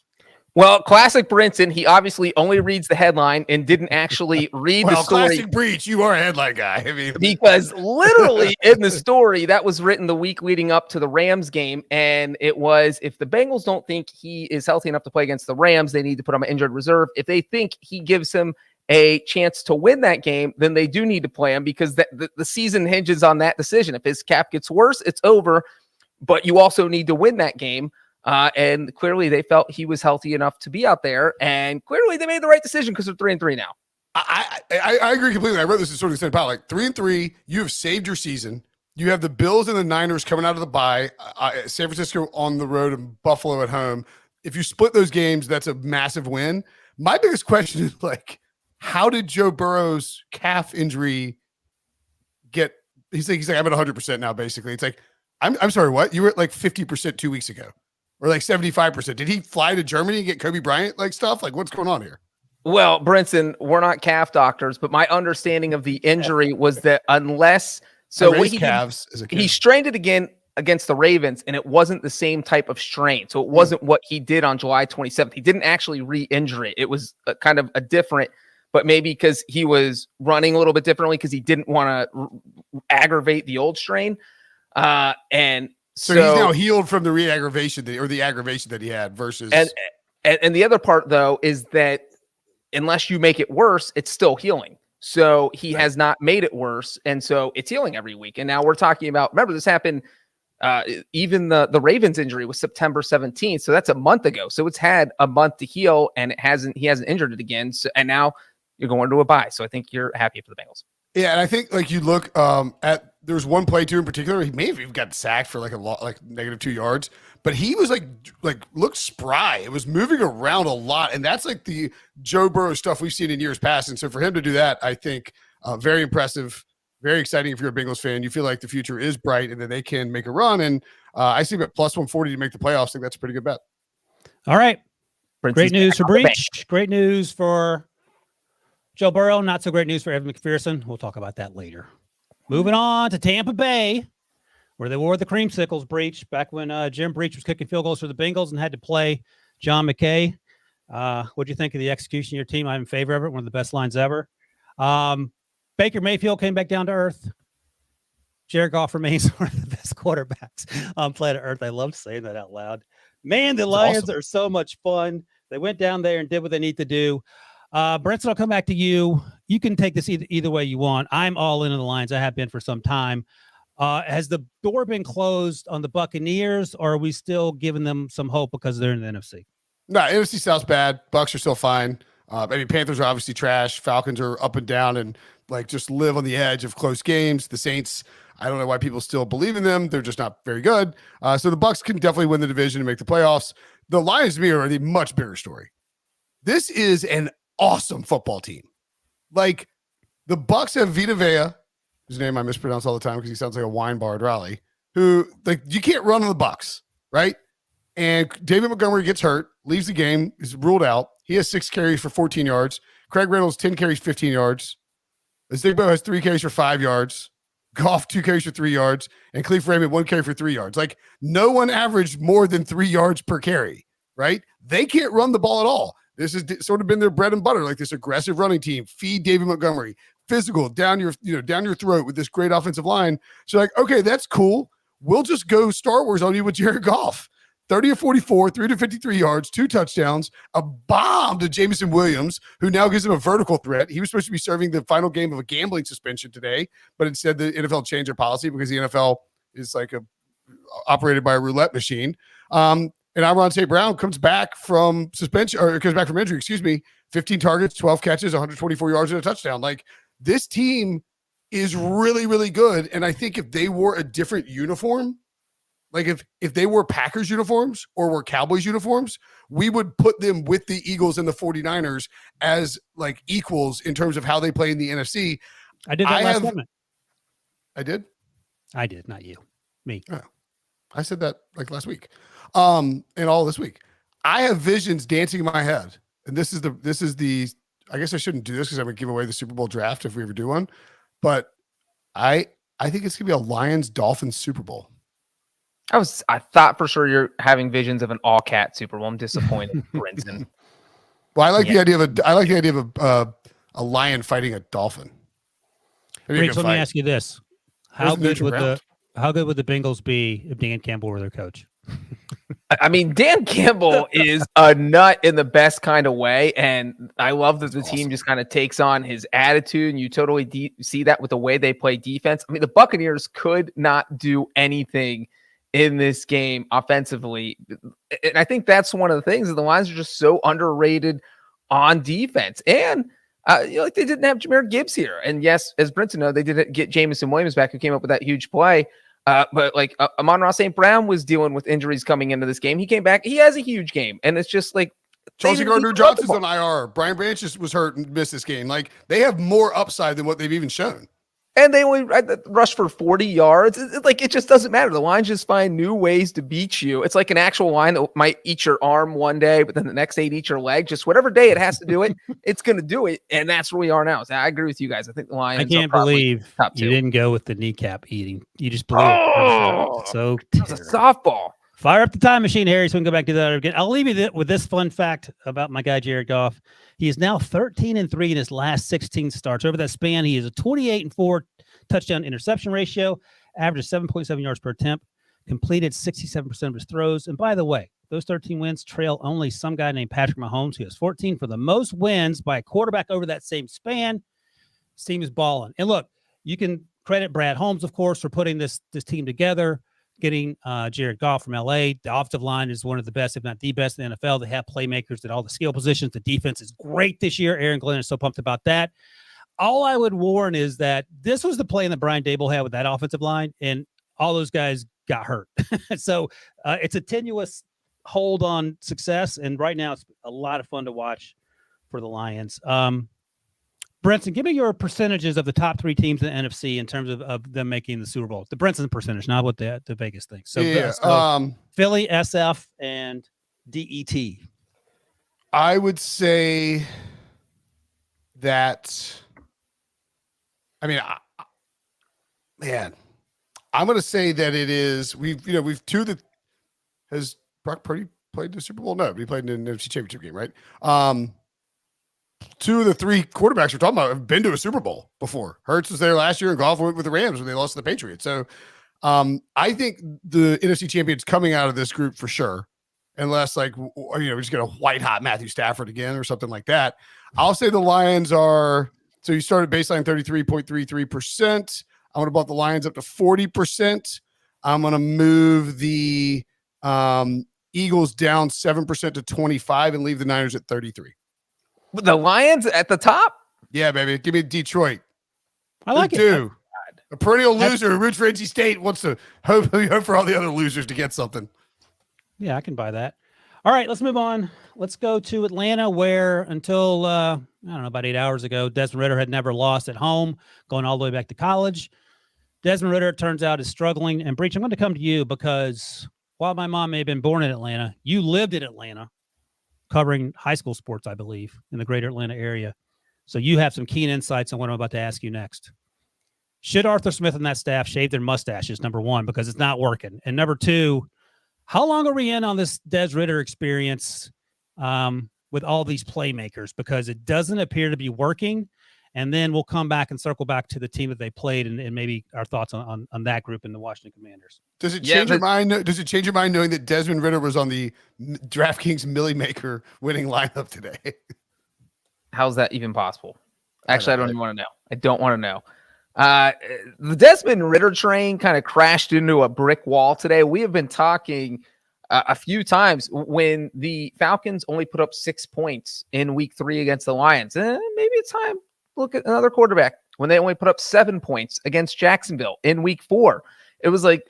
Well, classic Brinson. He obviously only reads the headline and didn't actually read the story. Classic Breech, you are a headline guy. I mean, because literally in the story that was written the week leading up to the Rams game, and it was, if the Bengals don't think he is healthy enough to play against the Rams, they need to put him on injured reserve. If they think he gives him a chance to win that game, then they do need to play him, because the season hinges on that decision. If his cap gets worse, it's over, but you also need to win that game. And clearly they felt he was healthy enough to be out there, and clearly they made the right decision because they're 3-3 now. I agree completely. I wrote this in sort of the same part. Like 3-3, you have saved your season. You have the Bills and the Niners coming out of the bye, San Francisco on the road and Buffalo at home. If you split those games, that's a massive win. My biggest question is, like, how did Joe Burrow's calf injury get? He's like I'm at 100% now. Basically, it's like I'm sorry, what? You were at like 50% 2 weeks ago, or like 75%. Did he fly to Germany and get Kobe Bryant like stuff? Like, what's going on here? Well, Brinson, we're not calf doctors, but my understanding of the injury was that unless what he strained it again against the Ravens, and it wasn't the same type of strain. So it wasn't what he did on July 27th. He didn't actually re-injure it. It was kind of a different, but maybe because he was running a little bit differently because he didn't want to aggravate the old strain. And so he's now healed from the re-aggravation or the aggravation that he had versus. And the other part, though, is that unless you make it worse, it's still healing. So he has not made it worse. And so it's healing every week. And now we're talking about, remember, this happened, even the Ravens injury was September 17th. So that's a month ago. So it's had a month to heal, and he hasn't injured it again. So, and now you're going to a bye. So I think you're happy for the Bengals. Yeah, and I think like you look at there's one play too in particular. He may have even got sacked for like -2 yards, but he was like looked spry. It was moving around a lot, and that's like the Joe Burrow stuff we've seen in years past. And so for him to do that, I think very impressive, very exciting. If you're a Bengals fan, you feel like the future is bright, and that they can make a run. And I see about +140 to make the playoffs. I think that's a pretty good bet. All right, Brinson's great news for Breech. Great news for Joe Burrow. Not so great news for Evan McPherson. We'll talk about that later. Moving on to Tampa Bay, where they wore the creamsicles, Breech, back when Jim Breech was kicking field goals for the Bengals and had to play John McKay. What do you think of the execution of your team? I'm in favor of it. One of the best lines ever. Baker Mayfield came back down to earth. Jared Goff remains one of the best quarterbacks on planet Earth. I love saying that out loud. Man, the Lions are so much fun. They went down there and did what they need to do. Brinson, I'll come back to you. You can take this either way you want. I'm all in on the Lions. I have been for some time. Has the door been closed on the Buccaneers, or are we still giving them some hope because they're in the NFC? No, NFC South's bad. Bucs are still fine. Panthers are obviously trash. Falcons are up and down and just live on the edge of close games. The Saints, I don't know why people still believe in them. They're just not very good. So the Bucs can definitely win the division and make the playoffs. The Lions, to me, are the much bigger story. This is an awesome football team. The Bucs have Vita Vea, whose name I mispronounce all the time because he sounds like a wine bar at Raleigh, who, you can't run on the Bucs, right? And David Montgomery gets hurt, leaves the game, is ruled out. He has 6 carries for 14 yards. Craig Reynolds, 10 carries, 15 yards. Zigbo has 3 carries for 5 yards. Goff, 2 carries for 3 yards. And Khalif Raymond, 1 carry for 3 yards. No one averaged more than 3 yards per carry, right? They can't run the ball at all. This has sort of been their bread and butter, this aggressive running team. Feed David Montgomery, physical, down your throat with this great offensive line. So okay, that's cool. We'll just go Star Wars on you with Jared Goff. 30 of 44, 353 yards, 2 touchdowns, a bomb to Jameson Williams, who now gives him a vertical threat. He was supposed to be serving the final game of a gambling suspension today, but instead the NFL changed their policy because the NFL is operated by a roulette machine. And Amon St. Brown comes back from suspension, or comes back from injury, 15 targets, 12 catches, 124 yards and a touchdown. This team is really, really good. And I think if they wore a different uniform, if they wore Packers uniforms or were Cowboys uniforms, we would put them with the Eagles and the 49ers as equals in terms of how they play in the NFC. I did that last segment. I did? I did, not you. Me. Oh, I said that last week. And all this week. I have visions dancing in my head. And this is the I guess I shouldn't do this because I would give away the Super Bowl draft if we ever do one. But I think it's gonna be a Lions-Dolphins Super Bowl. I thought for sure you're having visions of an all-cat Super Bowl. I'm disappointed, Brinson. Well, I like the idea of a lion fighting a dolphin. Breech, let me ask you this: How good would the Bengals be if Dan Campbell were their coach? I mean, Dan Campbell is a nut in the best kind of way, and I love that the team just kind of takes on his attitude, and you totally see that with the way they play defense. I mean, the Buccaneers could not do anything in this game offensively. And I think that's one of the things, that the Lions are just so underrated on defense. And they didn't have Jahmyr Gibbs here. And yes, as Brinson knows, they didn't get Jameson Williams back, who came up with that huge play. But Amon-Ra St. Brown was dealing with injuries coming into this game. He came back. He has a huge game. And it's just Chauncey Gardner-Johnson's on IR. Brian Branch was hurt and missed this game. They have more upside than what they've even shown. And they only rush for 40 yards. It just doesn't matter. The Lions just find new ways to beat you. It's like an actual line that might eat your arm one day, but then the next day it eats your leg. Just whatever day it has to do it, it's going to do it. And that's where we are now. So I agree with you guys. I think the Lions. I can't believe you didn't go with the kneecap eating. You just blew it. So it was a softball. Fire up the time machine, Harry, so we can go back to that again. I'll leave you with this fun fact about my guy, Jared Goff. He is now 13-3 in his last 16 starts. Over that span, he is a 28-4 touchdown interception ratio, averages 7.7 yards per attempt, completed 67% of his throws. And by the way, those 13 wins trail only some guy named Patrick Mahomes, who has 14 for the most wins by a quarterback over that same span. This team is balling. And look, you can credit Brad Holmes, of course, for putting this team together. Getting Jared Goff from LA. The offensive line is one of the best, if not the best in the NFL. They have playmakers at all the skill positions. The defense is great this year. Aaron Glenn is so pumped about that. All I would warn is that this was the plan that Brian Daboll had with that offensive line, and all those guys got hurt. So it's a tenuous hold on success, and right now it's a lot of fun to watch for the Lions. Brinson, give me your percentages of the top 3 teams in the NFC in terms of them making the Super Bowl. The Brinson percentage, not what the Vegas thing. So, Philly, SF, and DET. I would say that. I mean, Man, I'm going to say that it is. We've two that has Brock Purdy played the Super Bowl. No, he played in the NFC Championship game, right? Two of the three quarterbacks we're talking about have been to a Super Bowl before. Hurts was there last year, and Goff went with the Rams when they lost to the Patriots. So I think the NFC champion's coming out of this group for sure, unless we just get a white hot Matthew Stafford again or something like that. I'll say the Lions are. So you started baseline 33.33%. I'm going to bump the Lions up to 40%. I'm going to move the Eagles down 7% to 25 and leave the Niners at 33. The Lions at the top? Yeah, baby. Give me Detroit. I like it. A perennial loser who roots for NC State wants to hope for all the other losers to get something. Yeah, I can buy that. All right, let's move on. Let's go to Atlanta, where until, about 8 hours ago, Desmond Ridder had never lost at home, going all the way back to college. Desmond Ridder, it turns out, is struggling. And Breech, I'm going to come to you because while my mom may have been born in Atlanta, you lived in Atlanta, covering high school sports, I believe, in the greater Atlanta area. So you have some keen insights on what I'm about to ask you next. Should Arthur Smith and that staff shave their mustaches, number one, because it's not working? And number two, how long are we in on this Des Ridder experience with all these playmakers? Because it doesn't appear to be working. And then we'll come back and circle back to the team that they played and maybe our thoughts on that group in the Washington Commanders. Does it change your mind? Does it change your mind knowing that Desmond Ridder was on the DraftKings Millie Maker winning lineup today? How's that even possible? Actually, I don't even want to know. I don't want to know. The Desmond Ridder train kind of crashed into a brick wall today. We have been talking a few times when the Falcons only put up 6 points in week 3 against the Lions. Maybe it's time to look at another quarterback when they only put up 7 points against Jacksonville in week 4. It was like,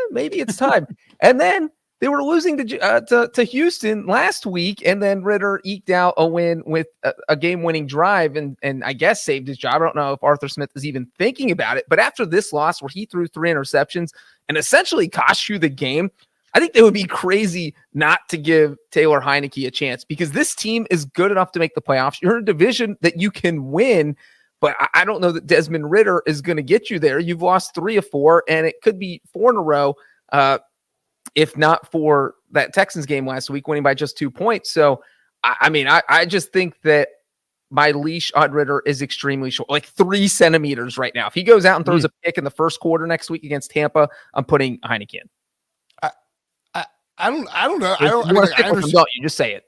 maybe it's time. And then they were losing to Houston last week, and then Ridder eked out a win with a game-winning drive and I guess saved his job. I don't know if Arthur Smith is even thinking about it, but after this loss where he threw 3 interceptions and essentially cost you the game, I think they would be crazy not to give Taylor Heineke a chance because this team is good enough to make the playoffs. You're in a division that you can win, but I don't know that Desmond Ridder is going to get you there. You've lost 3 of 4, and it could be 4 in a row. If not for that Texans game last week, winning by just 2 points. So, I just think that my leash on Ridder is extremely short, like 3 centimeters right now. If he goes out and throws a pick in the first quarter next week against Tampa, I'm putting Heineke in. I don't know. You just say it.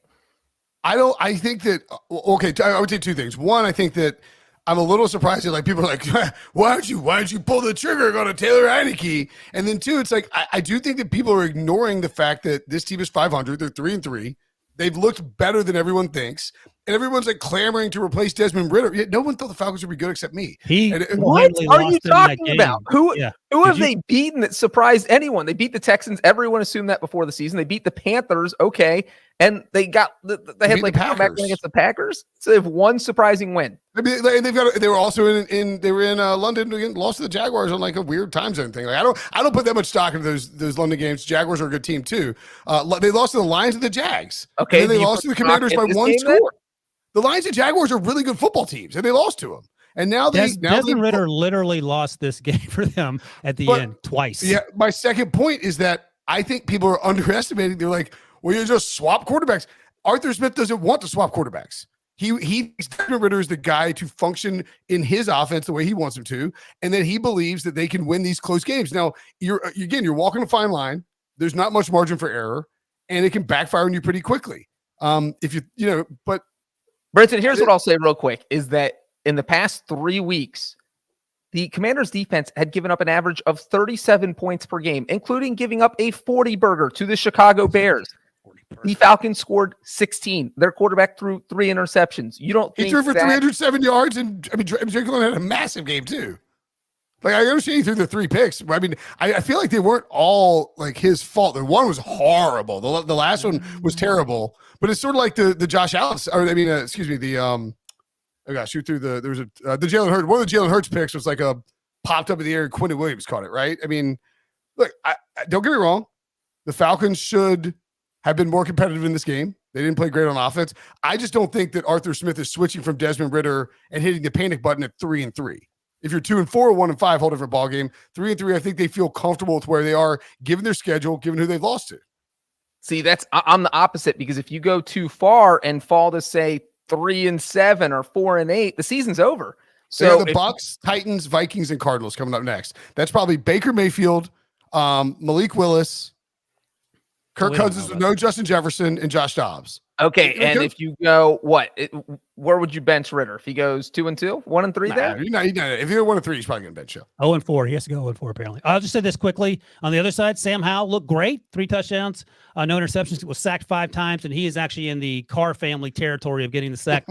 I think that, okay, I would say 2 things. One, I think that I'm a little surprised that people are like, why don't you pull the trigger on a Taylor Heineke? And then 2, it's like, I do think that people are ignoring the fact that this team is 500. They're 3-3. They've looked better than everyone thinks. And everyone's clamoring to replace Desmond Ridder. Yet no one thought the Falcons would be good except me. What are you talking about? Who have they beaten that surprised anyone? They beat the Texans. Everyone assumed that before the season. They beat the Panthers. Okay. And they got they had comeback against the Packers. So they have 1 surprising win. They were also in London again, lost to the Jaguars on a weird time zone thing. I don't put that much stock into those London games. Jaguars are a good team too. They lost to the Lions and the Jags. Okay. And then they lost to the Commanders by 1 score. Then? The Lions and Jaguars are really good football teams, and they lost to them. And now Desmond Ridder literally lost this game for them at the end twice. Yeah, my second point is that I think people are underestimating. They're like, well, you just swap quarterbacks. Arthur Smith doesn't want to swap quarterbacks. He thinks Desmond Ridder is the guy to function in his offense the way he wants him to, and then he believes that they can win these close games. Now, you're walking a fine line. There's not much margin for error, and it can backfire on you pretty quickly. But Brinson, here's what I'll say real quick, is that in the past 3 weeks, the Commanders defense had given up an average of 37 points per game, including giving up a 40-burger to the Chicago Bears. The Falcons scored 16. Their quarterback threw 3 interceptions. You don't think he threw for 307 yards, and Drake London had a massive game too. I understand he threw the 3 picks. I feel like they weren't all his fault. The one was horrible. The last one was terrible. But it's sort of like the Josh Allen, there was the Jalen Hurts. One of the Jalen Hurts picks was popped up in the air and Quentin Williams caught it, right? Look, don't get me wrong. The Falcons should have been more competitive in this game. They didn't play great on offense. I just don't think that Arthur Smith is switching from Desmond Ridder and hitting the panic button at 3-3. If you're 2-4, 1-5, whole different ball game. 3-3, I think they feel comfortable with where they are, given their schedule, given who they've lost to. See, I'm the opposite, because if you go too far and fall to say 3-7 or 4-8, the season's over. So the Bucs, Titans, Vikings, and Cardinals coming up next. That's probably Baker Mayfield, Malik Willis, Kirk Cousins with no Justin Jefferson, and Josh Dobbs. Okay, and if you go, where would you bench Ritter? If he goes 2-2, 1-3 there? If you're 1-3, he's probably going to bench you. 0-4. He has to go 0-4, apparently. I'll just say this quickly. On the other side, Sam Howell looked great. 3 touchdowns, no interceptions. Was sacked 5 times, and he is actually in the Carr family territory of getting the sack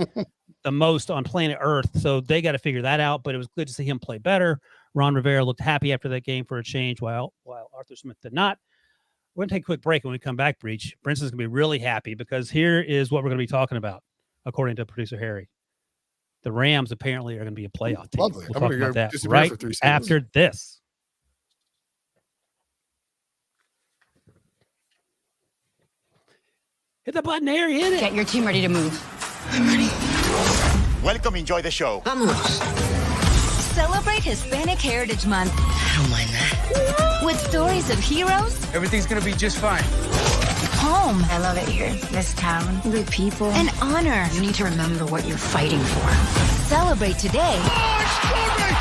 the most on planet Earth. So they got to figure that out, but it was good to see him play better. Ron Rivera looked happy after that game for a change, while Arthur Smith did not. We're going to take a quick break. When we come back, Breech, Brinson's going to be really happy, because here is what we're going to be talking about, according to producer Harry. The Rams apparently are going to be a playoff team. Lovely. We'll talk about that right after this. Hit the button, Harry. Hit it. Get your team ready to move. I'm ready. Welcome, enjoy the show. Vamos. Celebrate Hispanic Heritage Month I don't mind that. with stories of heroes, Everything's gonna be just fine. home, I love it here. This town. The people. and honor. You need to remember what you're fighting for. Celebrate today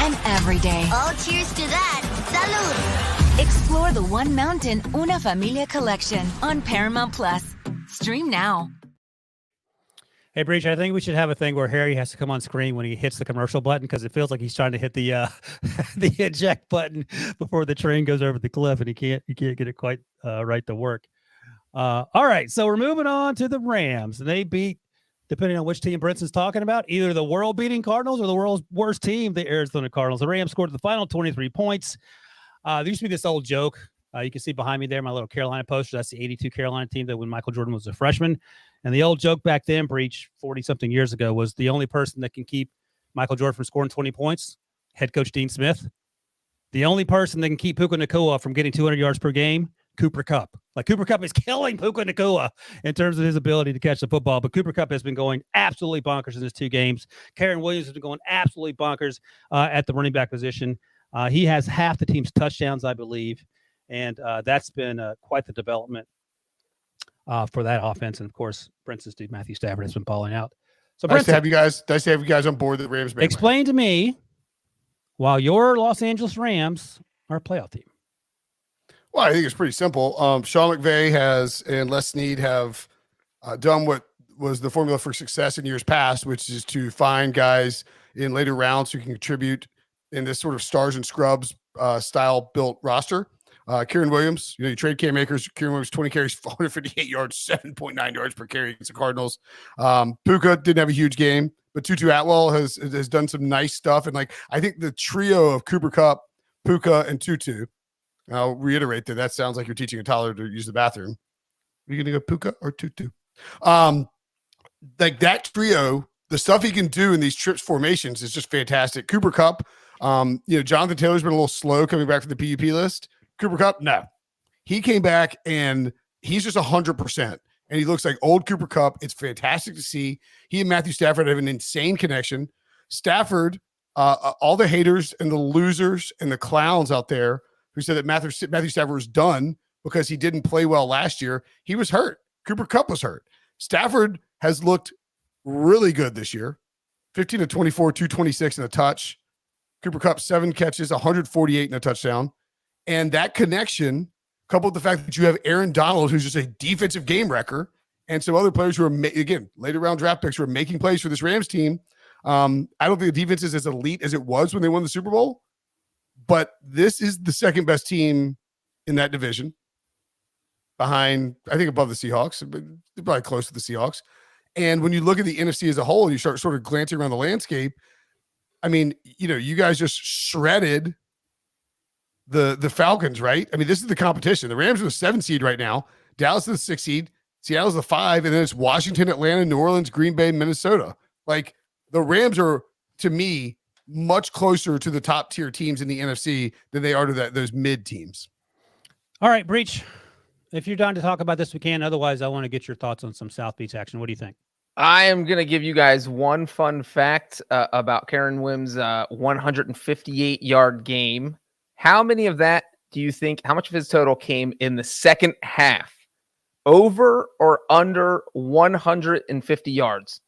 and every day. All cheers to that. Salud. Explore the One Mountain Una Familia collection on Paramount Plus. Stream now. Hey, Breech, I think we should have a thing where Harry has to come on screen when he hits the commercial button, because it feels like he's trying to hit the the eject button before the train goes over the cliff, and he can't get it quite right to work. All right, so we're moving on to the Rams, and they beat, depending on which team Brinson's talking about, either the world-beating Cardinals or the world's worst team, the Arizona Cardinals. The Rams scored the final 23 points. There used to be this old joke. You can see behind me there my little Carolina poster. That's the 82 Carolina team that when Michael Jordan was a freshman. And the old joke back then, Breech, 40-something years ago, was the only person that can keep Michael Jordan from scoring 20 points, head coach Dean Smith. The only person that can keep Puka Nacua from getting 200 yards per game, Cooper Kupp. Like, Cooper Kupp is killing Puka Nacua in terms of his ability to catch the football, but Cooper Kupp has been going absolutely bonkers in his 2 games. Karen Williams has been going absolutely bonkers at the running back position. He has half the team's touchdowns, I believe, and that's been quite the development for that offense. And of course, Brinson's dude Matthew Stafford has been balling out. So nice to have you guys on board the Rams. Explain to me why your Los Angeles Rams are a playoff team. Well, I think it's pretty simple. Sean McVay and Les Snead have done what was the formula for success in years past, which is to find guys in later rounds who can contribute in this sort of stars and scrubs style built roster. Kieran Williams, you trade Cam Akers. Kieran Williams, 20 carries, 458 yards, 7.9 yards per carry against the Cardinals. Puka didn't have a huge game, but Tutu Atwell has done some nice stuff. And I think the trio of Cooper Kupp, Puka, and Tutu, I'll reiterate that sounds like you're teaching a toddler to use the bathroom. Are you going to go Puka or Tutu? Like that trio, the stuff he can do in these trips formations is just fantastic. Cooper Kupp, Jonathan Taylor's been a little slow coming back from the PUP list. Cooper Kupp, no. He came back and he's just 100%. And he looks like old Cooper Kupp. It's fantastic to see. He and Matthew Stafford have an insane connection. Stafford, all the haters and the losers and the clowns out there who said that Matthew Stafford was done because he didn't play well last year, he was hurt. Cooper Kupp was hurt. Stafford has looked really good this year. 15 to 24, 226 in a touch. Cooper Kupp, 7 catches, 148 in a touchdown. And that connection, coupled with the fact that you have Aaron Donald, who's just a defensive game wrecker, and some other players who are, again, later round draft picks who are making plays for this Rams team. I don't think the defense is as elite as it was when they won the Super Bowl, but this is the second best team in that division behind, I think, above the Seahawks, but they're probably close to the Seahawks. And when you look at the NFC as a whole and you start sort of glancing around the landscape, I mean, you guys just shredded the Falcons, right? I mean, this is the competition. The Rams are the 7 seed right now. Dallas is the 6 seed. Seattle's the 5, and then it's Washington, Atlanta, New Orleans, Green Bay, Minnesota. Like, the Rams are, to me, much closer to the top tier teams in the NFC than they are to those mid teams. All right, Breech. If you're down to talk about this, we can. Otherwise, I want to get your thoughts on some South Beach action. What do you think? I am going to give you guys one fun fact about Karen Wim's 158-yard game. How many of that do you think, how much of his total came in the second half? Over or under 150 yards?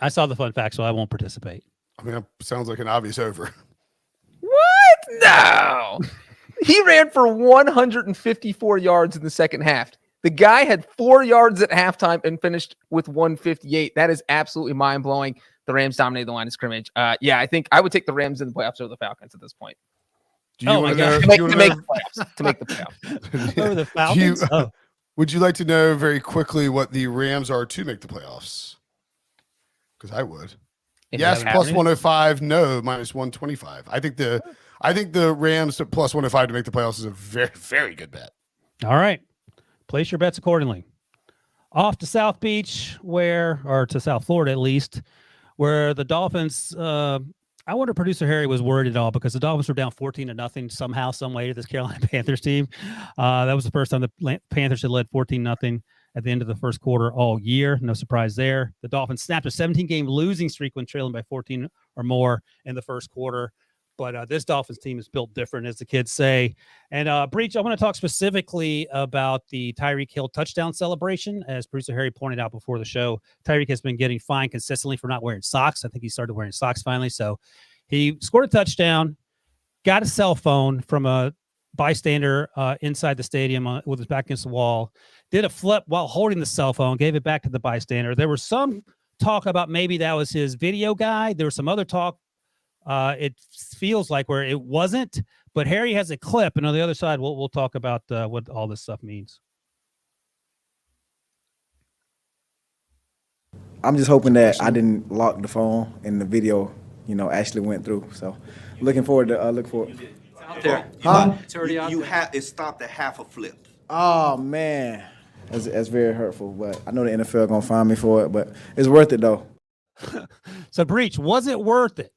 I saw the fun fact, so I won't participate. I mean, that sounds like an obvious over. What? No. He ran for 154 yards in the second half. The guy had 4 yards at halftime and finished with 158. That is absolutely mind-blowing. The Rams dominated the line of scrimmage. Yeah, I think I would take the Rams in the playoffs over the Falcons at this point. Do you want to know? To make the playoffs. Over the Falcons? Would you like to know very quickly what the Rams are to make the playoffs? Because I would. Yes, plus 105. No, minus 125. I think the Rams at plus 105 to make the playoffs is a very, very good bet. All right. Place your bets accordingly. Off to South Beach, or to South Florida at least, where the Dolphins, I wonder if producer Harry was worried at all because the Dolphins were down 14-0 somehow, some way to this Carolina Panthers team. That was the first time the Panthers had led 14-0 at the end of the first quarter all year. No surprise there. The Dolphins snapped a 17-game losing streak when trailing by 14 or more in the first quarter. But this Dolphins team is built different, as the kids say. And Breech, I want to talk specifically about the Tyreek Hill touchdown celebration. As producer Harry pointed out before the show, Tyreek has been getting fined consistently for not wearing socks. I think he started wearing socks finally. So he scored a touchdown, got a cell phone from a bystander inside the stadium with his back against the wall, did a flip while holding the cell phone, gave it back to the bystander. There was some talk about maybe that was his video guy. There was some other talk. It feels like where it wasn't, but Harry has a clip, and on the other side, we'll talk about what all this stuff means. I'm just hoping that I didn't lock the phone and the video, actually went through. So, looking forward to look for it. Out there, huh? It's already out there. It stopped at half a flip. Oh man, that's very hurtful. But I know the NFL gonna find me for it, but it's worth it though. So, Breech, was it worth it?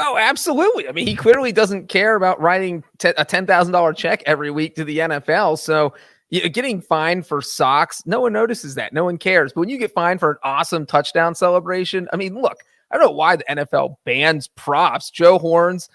Oh, absolutely. I mean, he clearly doesn't care about writing a $10,000 check every week to the NFL. So getting fined for socks, no one notices that. No one cares. But when you get fined for an awesome touchdown celebration, I mean, look, I don't know why the NFL bans props. Joe Horn's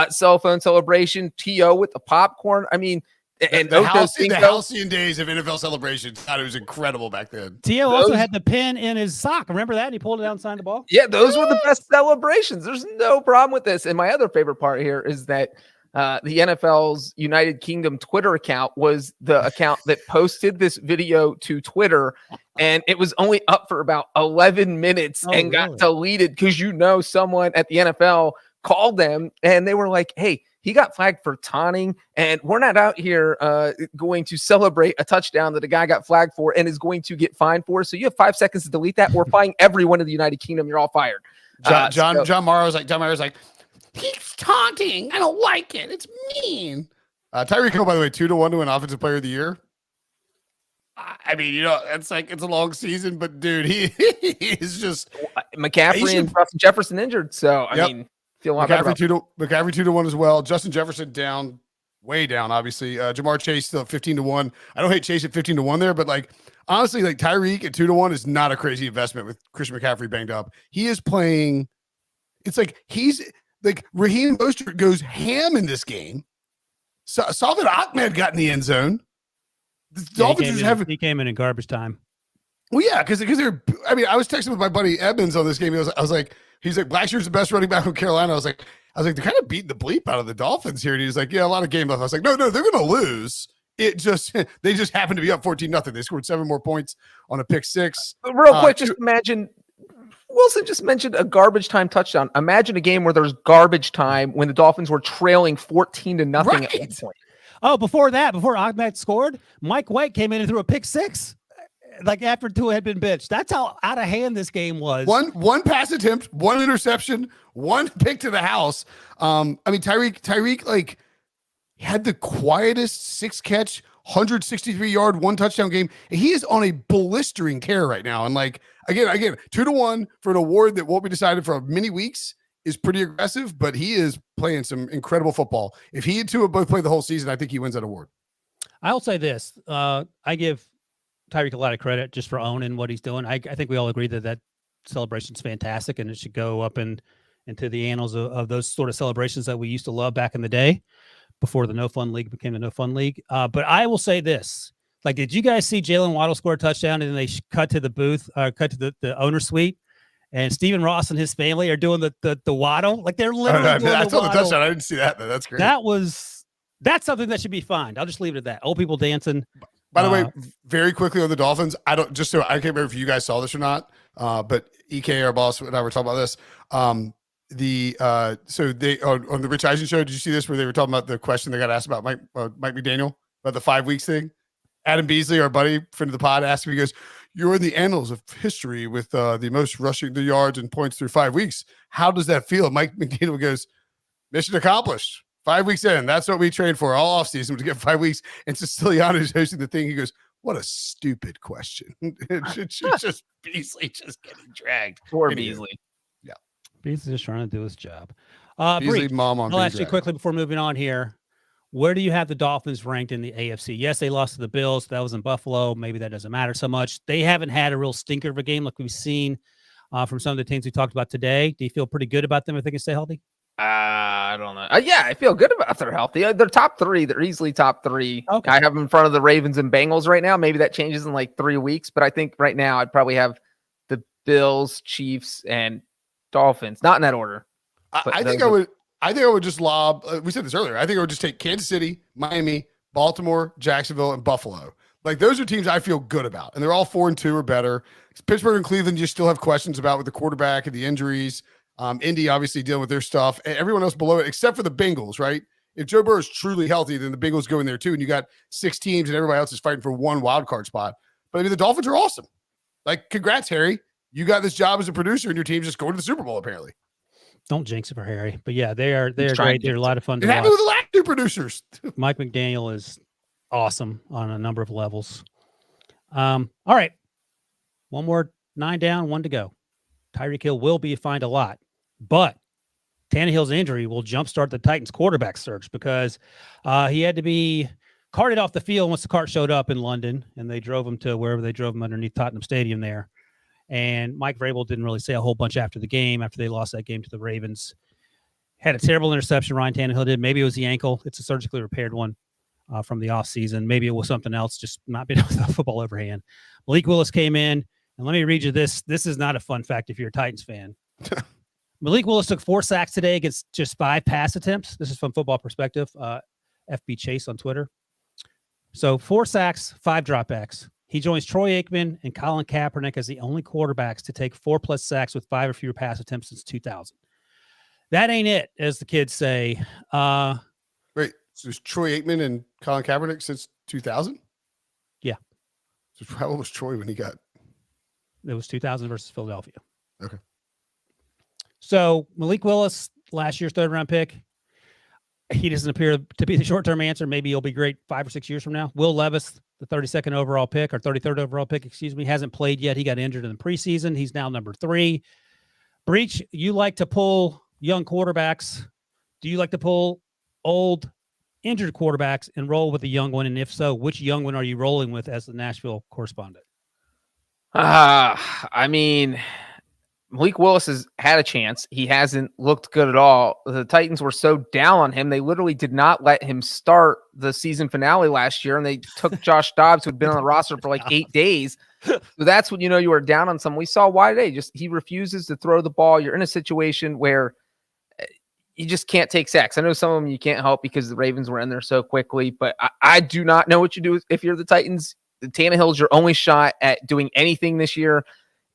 cell phone celebration, T.O. with the popcorn. I mean, and the halcyon days of NFL celebrations. God, it was incredible back then. T.O. also had the pin in his sock. Remember that? And he pulled it out and signed the ball. Yeah, those were the best celebrations. There's no problem with this. And my other favorite part here is that the NFL's United Kingdom Twitter account was the account that posted this video to Twitter, and it was only up for about 11 minutes and got deleted because someone at the NFL called them and they were like, hey, he got flagged for taunting, and we're not out here going to celebrate a touchdown that a guy got flagged for and is going to get fined for. So you have 5 seconds to delete that. We're fining everyone in the United Kingdom. You're all fired. John Morrow's like, he's taunting. I don't like it. It's mean. Tyreek Hill, by the way, 2-1 to win Offensive Player of the Year. I mean, it's like it's a long season, but dude, he is just McCaffrey and Justin Jefferson injured. So I mean. Feel a lot McCaffrey 2-1 as well. Justin Jefferson down, way down, obviously. Jamar Chase still at 15-1. I don't hate Chase at 15-1 there, but honestly, Tyreek at 2-1 is not a crazy investment with Christian McCaffrey banged up. He is playing. It's like Raheem Mostert goes ham in this game. Saw that Ahmed got in the end zone. The Dolphins he came in garbage time. Well, yeah, because they're. I mean, I was texting with my buddy Edmonds on this game. I was like. He's like, Blackshear's the best running back from Carolina. I was like, they're kind of beating the bleep out of the Dolphins here. And he's like, yeah, a lot of game left. I was like, no, they're going to lose. They just happen to be up 14-0. They scored 7 more points on a pick 6. Real quick, just imagine Wilson just mentioned a garbage time touchdown. Imagine a game where there's garbage time when the Dolphins were trailing 14-0 at one point. Oh, before Ahmed scored, Mike White came in and threw a pick 6. After 2 had been bitched. That's how out of hand this game was. One pass attempt, 1 interception, 1 pick to the house. I mean, Tyreek had the quietest 6-catch, 163-yard, 1 touchdown game. And he is on a blistering tear right now. And again, 2-1 for an award that won't be decided for many weeks is pretty aggressive, but he is playing some incredible football. If he and Tua both play the whole season, I think he wins that award. I'll say this. I give Tyreek a lot of credit just for owning what he's doing. I think we all agree that celebration's fantastic, and it should go up into the annals of those sort of celebrations that we used to love back in the day before the No Fun League became the No Fun League. But I will say this. Like, did you guys see Jalen Waddle score a touchdown and then they cut to the booth, cut to the owner suite, and Stephen Ross and his family are doing the Waddle? Like, they're literally doing I the saw the Waddle. touchdown. I didn't see that, though. That's great. That's something that should be fined. I'll just leave it at that. Old people dancing. By the way, very quickly on the Dolphins, I can't remember if you guys saw this or not, but EK, our boss, and I were talking about this. So they on the Rich Eisen show, did you see this where they were talking about the question they got asked about Mike McDaniel about the 5 weeks thing? Adam Beasley, our buddy, friend of the pod, asked him, he goes, "You're in the annals of history with the most rushing the yards and points through 5 weeks. How does that feel?" Mike McDaniel goes, "Mission accomplished. 5 weeks in. That's what we trained for all offseason, to get 5 weeks." And Siciliano is hosting the thing. He goes, "What a stupid question." It's just Beasley just getting dragged. Poor Beasley. Yeah. Beasley's just trying to do his job. Beasley, Breech, mom on I'll ask you quickly before moving on here. Where do you have the Dolphins ranked in the AFC? Yes, they lost to the Bills. That was in Buffalo. Maybe that doesn't matter so much. They haven't had a real stinker of a game like we've seen from some of the teams we talked about today. Do you feel pretty good about them if they can stay healthy? I don't know. Yeah, I feel good about their health. They're top three. They're easily top three. Okay. I have them in front of the Ravens and Bengals right now. Maybe that changes in like 3 weeks, but I think right now I'd probably have the Bills, Chiefs, and Dolphins. Not in that order. I think I would just lob. We said this earlier. I think I would just take Kansas City, Miami, Baltimore, Jacksonville, and Buffalo. Like, those are teams I feel good about, and they're all 4-2 or better. Pittsburgh and Cleveland, you still have questions about with the quarterback and the injuries. Indy obviously dealing with their stuff, and everyone else below it, except for the Bengals, right? If Joe Burrow is truly healthy, then the Bengals go in there too, and you got 6 teams, and everybody else is fighting for one wild card spot. But I mean, the Dolphins are awesome. Like, congrats, Harry. You got this job as a producer, and your team's just going to the Super Bowl, apparently. Don't jinx it for Harry. But yeah, they're great. They're a lot of fun to It watch. happened with the last 2 producers. Mike McDaniel is awesome on a number of levels. All right. One more 9 down, 1 to go. Tyreek Hill will be fined a lot, but Tannehill's injury will jumpstart the Titans quarterback search because he had to be carted off the field once the cart showed up in London, and they drove him to wherever they drove him underneath Tottenham Stadium there. And Mike Vrabel didn't really say a whole bunch after the game, after they lost that game to the Ravens. Had a terrible interception, Ryan Tannehill did. Maybe it was the ankle. It's a surgically repaired one from the offseason. Maybe it was something else, just not being able to throw the football overhand. Malik Willis came in, and let me read you this. This is not a fun fact if you're a Titans fan. Malik Willis took 4 sacks today against just 5 pass attempts. This is from Football Perspective, FB Chase on Twitter. So 4 sacks, 5 dropbacks. He joins Troy Aikman and Colin Kaepernick as the only quarterbacks to take 4+ sacks with 5 or fewer pass attempts since 2000. That ain't it, as the kids say. Wait, so it's Troy Aikman and Colin Kaepernick since 2000? Yeah. So how old was Troy when he got? It was 2000 versus Philadelphia. Okay. So Malik Willis, last year's 3rd-round pick. He doesn't appear to be the short-term answer. Maybe he'll be great 5 or 6 years from now. Will Levis, the 32nd overall pick, or 33rd overall pick, hasn't played yet. He got injured in the preseason. He's now number 3. Breech, you like to pull young quarterbacks. Do you like to pull old, injured quarterbacks and roll with a young one? And if so, which young one are you rolling with as the Nashville correspondent? I mean, Malik Willis has had a chance. He hasn't looked good at all. The Titans were so down on him, they literally did not let him start the season finale last year, and they took Josh Dobbs, who'd been on the roster for like 8 days. So that's when you know you were down on someone. We saw why today. Just he refuses to throw the ball. You're in a situation where you just can't take sacks. I know some of them you can't help because the Ravens were in there so quickly, but I do not know what you do if you're the Titans. Tannehill's your only shot at doing anything this year.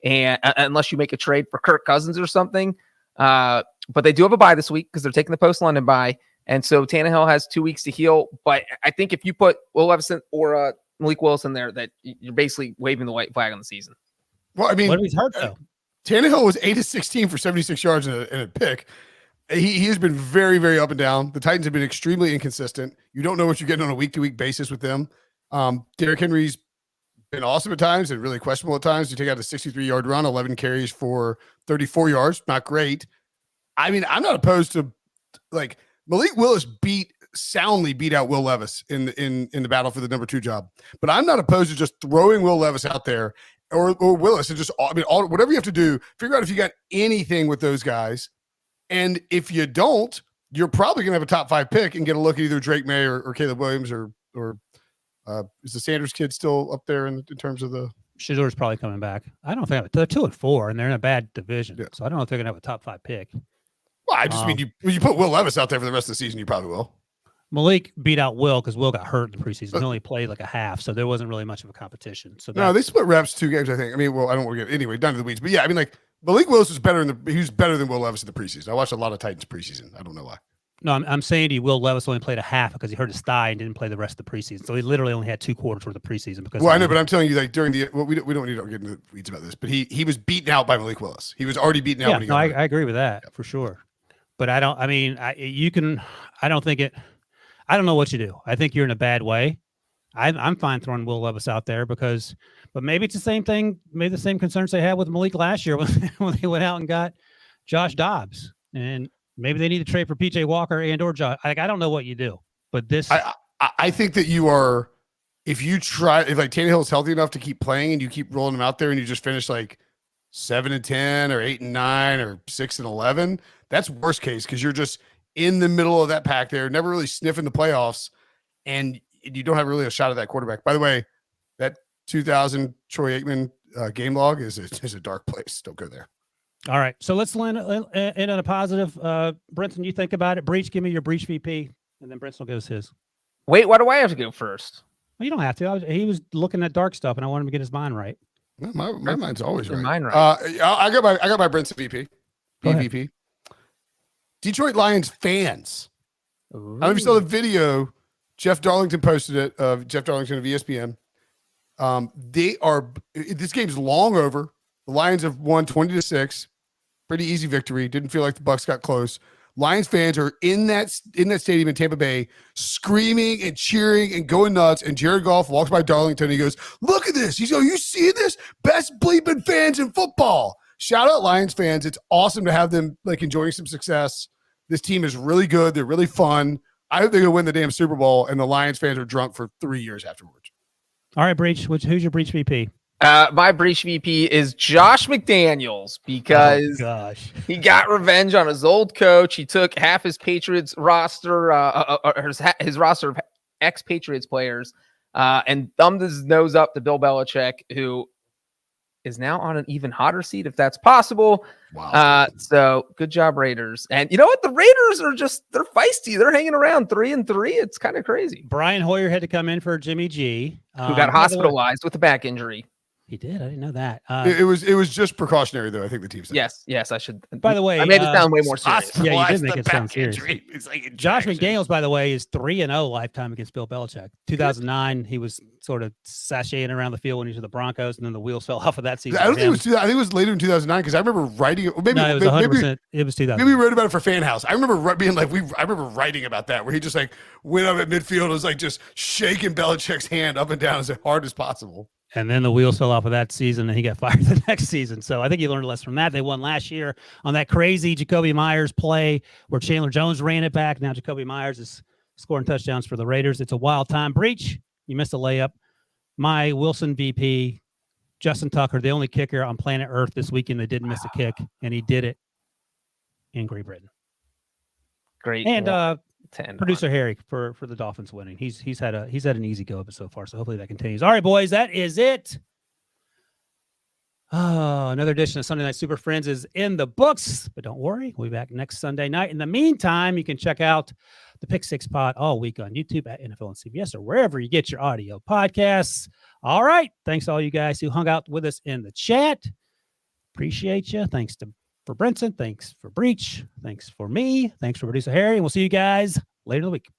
And unless you make a trade for Kirk Cousins or something, but they do have a bye this week because they're taking the post-London bye, and so Tannehill has 2 weeks to heal. But I think if you put Will Levis or Malik Willis in there, that you're basically waving the white flag on the season. Well, I mean, what if he's hurt though? Tannehill was 8-16 for 76 yards in a pick. He has been very, very up and down. The Titans have been extremely inconsistent. You don't know what you're getting on a week-to-week basis with them. Derrick Henry's been awesome at times and really questionable at times. You take out a 63-yard run, 11 carries for 34 yards. Not great. I mean, I'm not opposed to, like, Malik Willis beat soundly beat out Will Levis in the battle for the number 2 job. But I'm not opposed to just throwing Will Levis out there or Willis and just whatever you have to do, figure out if you got anything with those guys. And if you don't, you're probably going to have a top 5 pick and get a look at either Drake May or Caleb Williams or is the Sanders kid still up there in terms of the Shador's probably coming back. I don't think they're 2-4 and they're in a bad division. Yeah. So I don't know if they're going to have a top 5 pick. Well, I just mean you put Will Levis out there for the rest of the season, you probably will. Malik beat out Will because Will got hurt in the preseason. He only played like a half, so there wasn't really much of a competition. So no, they split reps 2 games, I think. I mean, well, I don't want to get anyway down to the weeds, but yeah, I mean, like Malik Willis was better he was better than Will Levis in the preseason. I watched a lot of Titans preseason. I don't know why. No, I'm saying to you, Will Levis only played a half because he hurt his thigh and didn't play the rest of the preseason. So he literally only had 2 quarters worth of preseason. Because I know, but I'm telling you, like during the we don't need to get into the weeds about this, but he was beaten out by Malik Willis. He was already beaten out. Yeah, when he no, got I agree with that for sure. But I don't know what you do. I think you're in a bad way. I'm fine throwing Will Levis out there but maybe it's the same thing, maybe the same concerns they had with Malik last year when they went out and got Josh Dobbs. And maybe they need to trade for PJ Walker or Josh. Like, I don't know what you do, but this. I think that you are, if like Tannehill is healthy enough to keep playing and you keep rolling him out there and you just finish like 7-10 or 8-9 or 6-11, that's worst case because you're just in the middle of that pack there, never really sniffing the playoffs, and you don't have really a shot at that quarterback. By the way, that 2000 Troy Aikman game log is a dark place. Don't go there. All right, so let's end on a positive. Brinson, you think about it. Breech, give me your Breech VP, and then Brinson will give us his. Wait, why do I have to go first? Well, you don't have to. He was looking at dark stuff, and I wanted him to get his mind right. My mind's always right. Mine right. I got my Brinson VP. BVP. Detroit Lions fans. Ooh. I don't know if you saw the video. Jeff Darlington posted it of Jeff Darlington of ESPN. This game's long over. The Lions have won 20-6. Pretty easy victory. Didn't feel like the Bucs got close. Lions fans are in that stadium in Tampa Bay screaming and cheering and going nuts. And Jared Goff walks by Darlington and he goes, "Look at this." He's going, "You see this? Best bleeping fans in football." Shout out Lions fans. It's awesome to have them like enjoying some success. This team is really good. They're really fun. I hope they're going to win the damn Super Bowl, and the Lions fans are drunk for 3 years afterwards. All right, Breech. Who's your Breech VP? My Breech VP is Josh McDaniels because he got revenge on his old coach. He took half his Patriots roster, his roster of ex-Patriots players, and thumbed his nose up to Bill Belichick, who is now on an even hotter seat, if that's possible. Wow. So good job, Raiders. And you know what? The Raiders they're feisty. They're hanging around 3-3. It's kind of crazy. Brian Hoyer had to come in for Jimmy G, who got hospitalized with a back injury. He did. I didn't know that. It was just precautionary, though. I think the team said. Yes. I should. By the way, I made it sound way more serious. Yeah, you did make it sound serious. Like Josh McDaniels, by the way, is 3-0 lifetime against Bill Belichick. 2009, he was sort of sashaying around the field when he was with the Broncos, and then the wheels fell off of that season. I don't think it was. I think it was later in 2009 because I remember writing. Maybe it was 100%. It was 2000. Maybe we wrote about it for Fan House. I remember being like, I remember writing about that where he just like went up at midfield and was like just shaking Belichick's hand up and down as hard as possible. And then the wheels fell off of that season, and he got fired the next season. So I think he learned a lesson from that. They won last year on that crazy Jacoby Myers play where Chandler Jones ran it back. Now Jacoby Myers is scoring touchdowns for the Raiders. It's a wild time. Breech, you missed a layup. My Wilson VP, Justin Tucker, the only kicker on planet Earth this weekend that didn't miss a kick, and he did it in Great Britain. Great. And producer Harry for the Dolphins winning. He's had an easy go of it so far, so hopefully that continues. All right, boys, that is it. Oh, another edition of Sunday Night Super Friends is in the books, but don't worry, we'll be back next Sunday night. In the meantime, you can check out the Pick Six Pod all week on YouTube at NFL and CBS or wherever you get your audio podcasts. All right, thanks to all you guys who hung out with us in the chat. Appreciate you. Thanks for Brinson. Thanks for Breech. Thanks for me. Thanks for producer Harry. And we'll see you guys later in the week.